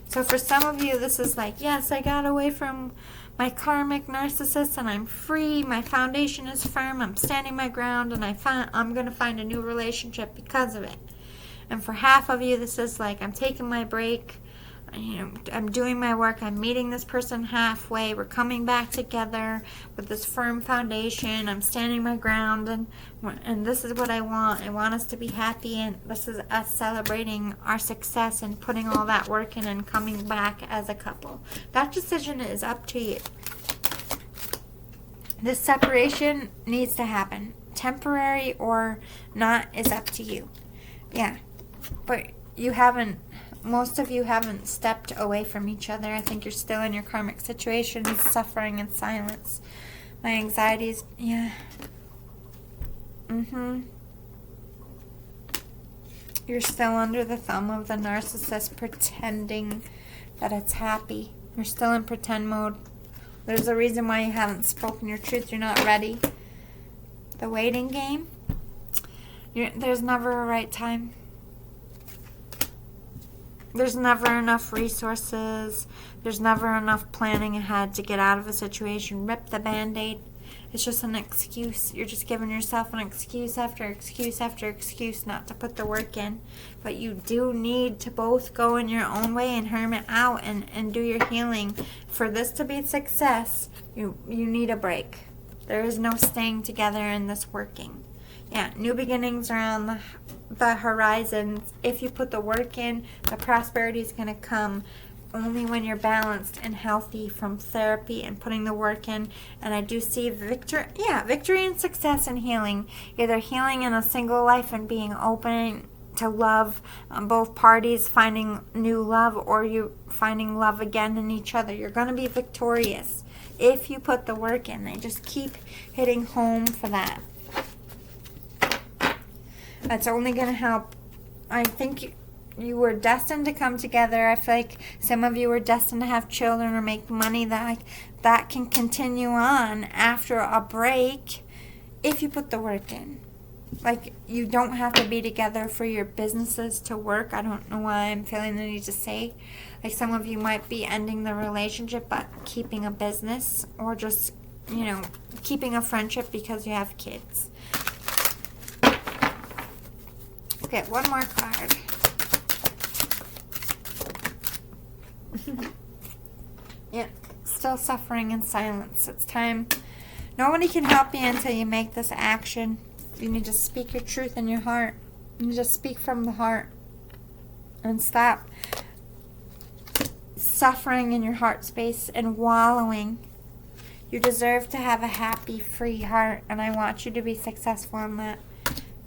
So for some of you, this is like, yes, I got away from my karmic narcissist and I'm free. My foundation is firm. I'm standing my ground, and I'm going to find a new relationship because of it. And for half of you, this is like, I'm taking my break. I'm doing my work. I'm meeting this person halfway. We're coming back together with this firm foundation. I'm standing my ground, and this is what I want. I want us to be happy, and this is us celebrating our success and putting all that work in and coming back as a couple. That decision is up to you. This separation needs to happen. Temporary or not is up to you. Yeah, but most of you haven't stepped away from each other. I think you're still in your karmic situation, suffering in silence. My anxieties, yeah. You're still under the thumb of the narcissist, pretending that it's happy. You're still in pretend mode. There's a reason why you haven't spoken your truth. You're not ready. The waiting game. There's never a right time. There's never enough resources. There's never enough planning ahead to get out of a situation. Rip the Band-Aid. It's just an excuse. You're just giving yourself an excuse after excuse after excuse not to put the work in. But you do need to both go in your own way and hermit out and do your healing. For this to be a success, you need a break. There is no staying together in this working. Yeah, new beginnings are on the horizon. If you put the work in, the prosperity is going to come only when you're balanced and healthy from therapy and putting the work in. And I do see victory and success and healing. Either healing in a single life and being open to love on both parties, finding new love, or you finding love again in each other. You're going to be victorious if you put the work in. They just keep hitting home for that. That's only going to help. I think you were destined to come together. I feel like some of you were destined to have children or make money that can continue on after a break if you put the work in. Like, you don't have to be together for your businesses to work. I don't know why I'm feeling the need to say. Like, some of you might be ending the relationship but keeping a business, or just, keeping a friendship because you have kids. Okay, one more card. Yeah, still suffering in silence. It's time. Nobody can help you until you make this action. You need to speak your truth in your heart. You need to speak from the heart. And stop suffering in your heart space and wallowing. You deserve to have a happy, free heart, and I want you to be successful in that.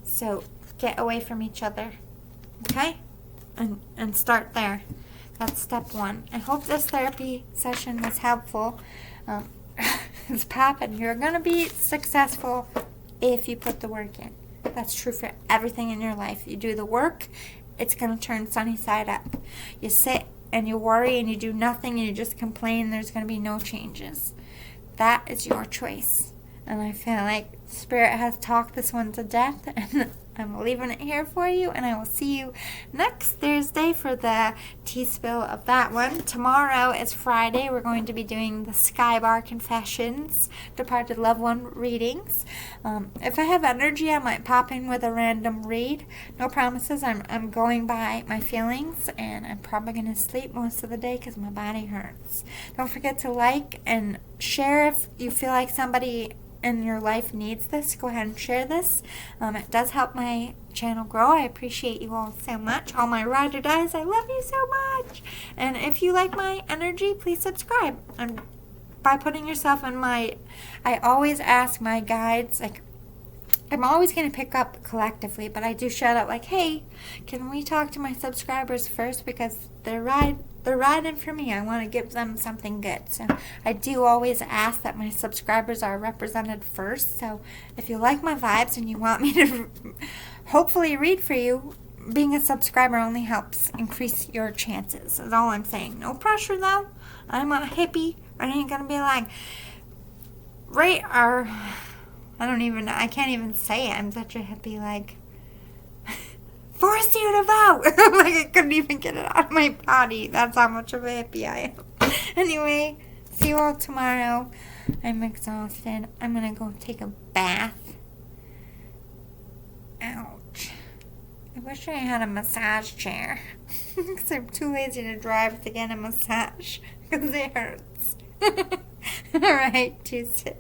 So get away from each other, okay? And start there. That's step one. I hope this therapy session was helpful. It's popping. You're going to be successful if you put the work in. That's true for everything in your life. You do the work, it's going to turn sunny side up. You sit and you worry and you do nothing and you just complain, there's going to be no changes. That is your choice. And I feel like Spirit has talked this one to death, and I'm leaving it here for you, and I will see you next Thursday for the tea spill of that one. Tomorrow is Friday. We're going to be doing the Skybar Confessions, Departed Loved One readings. If I have energy, I might pop in with a random read. No promises. I'm going by my feelings, and I'm probably going to sleep most of the day because my body hurts. Don't forget to like and share if you feel like somebody in your life needs this. Go ahead and share this. It does help my channel grow. I appreciate you all so much. All my ride or dies, I love you so much. And if you like my energy, please subscribe. By putting yourself in my, I always ask my guides, like, I'm always going to pick up collectively, but I do shout out like, hey, can we talk to my subscribers first, because they're riding for me. I want to give them something good. So I do always ask that my subscribers are represented first. So if you like my vibes and you want me to hopefully read for you, being a subscriber only helps increase your chances. That's all I'm saying. No pressure though. I'm a hippie. I ain't going to be like, I can't even say it. I'm such a hippie, like, force you to vote. Like, I couldn't even get it out of my body. That's how much of a hippie I am. Anyway, see you all tomorrow. I'm exhausted. I'm going to go take a bath. Ouch. I wish I had a massage chair. Because I'm too lazy to drive to get a massage. Because it hurts. Alright, Tuesday.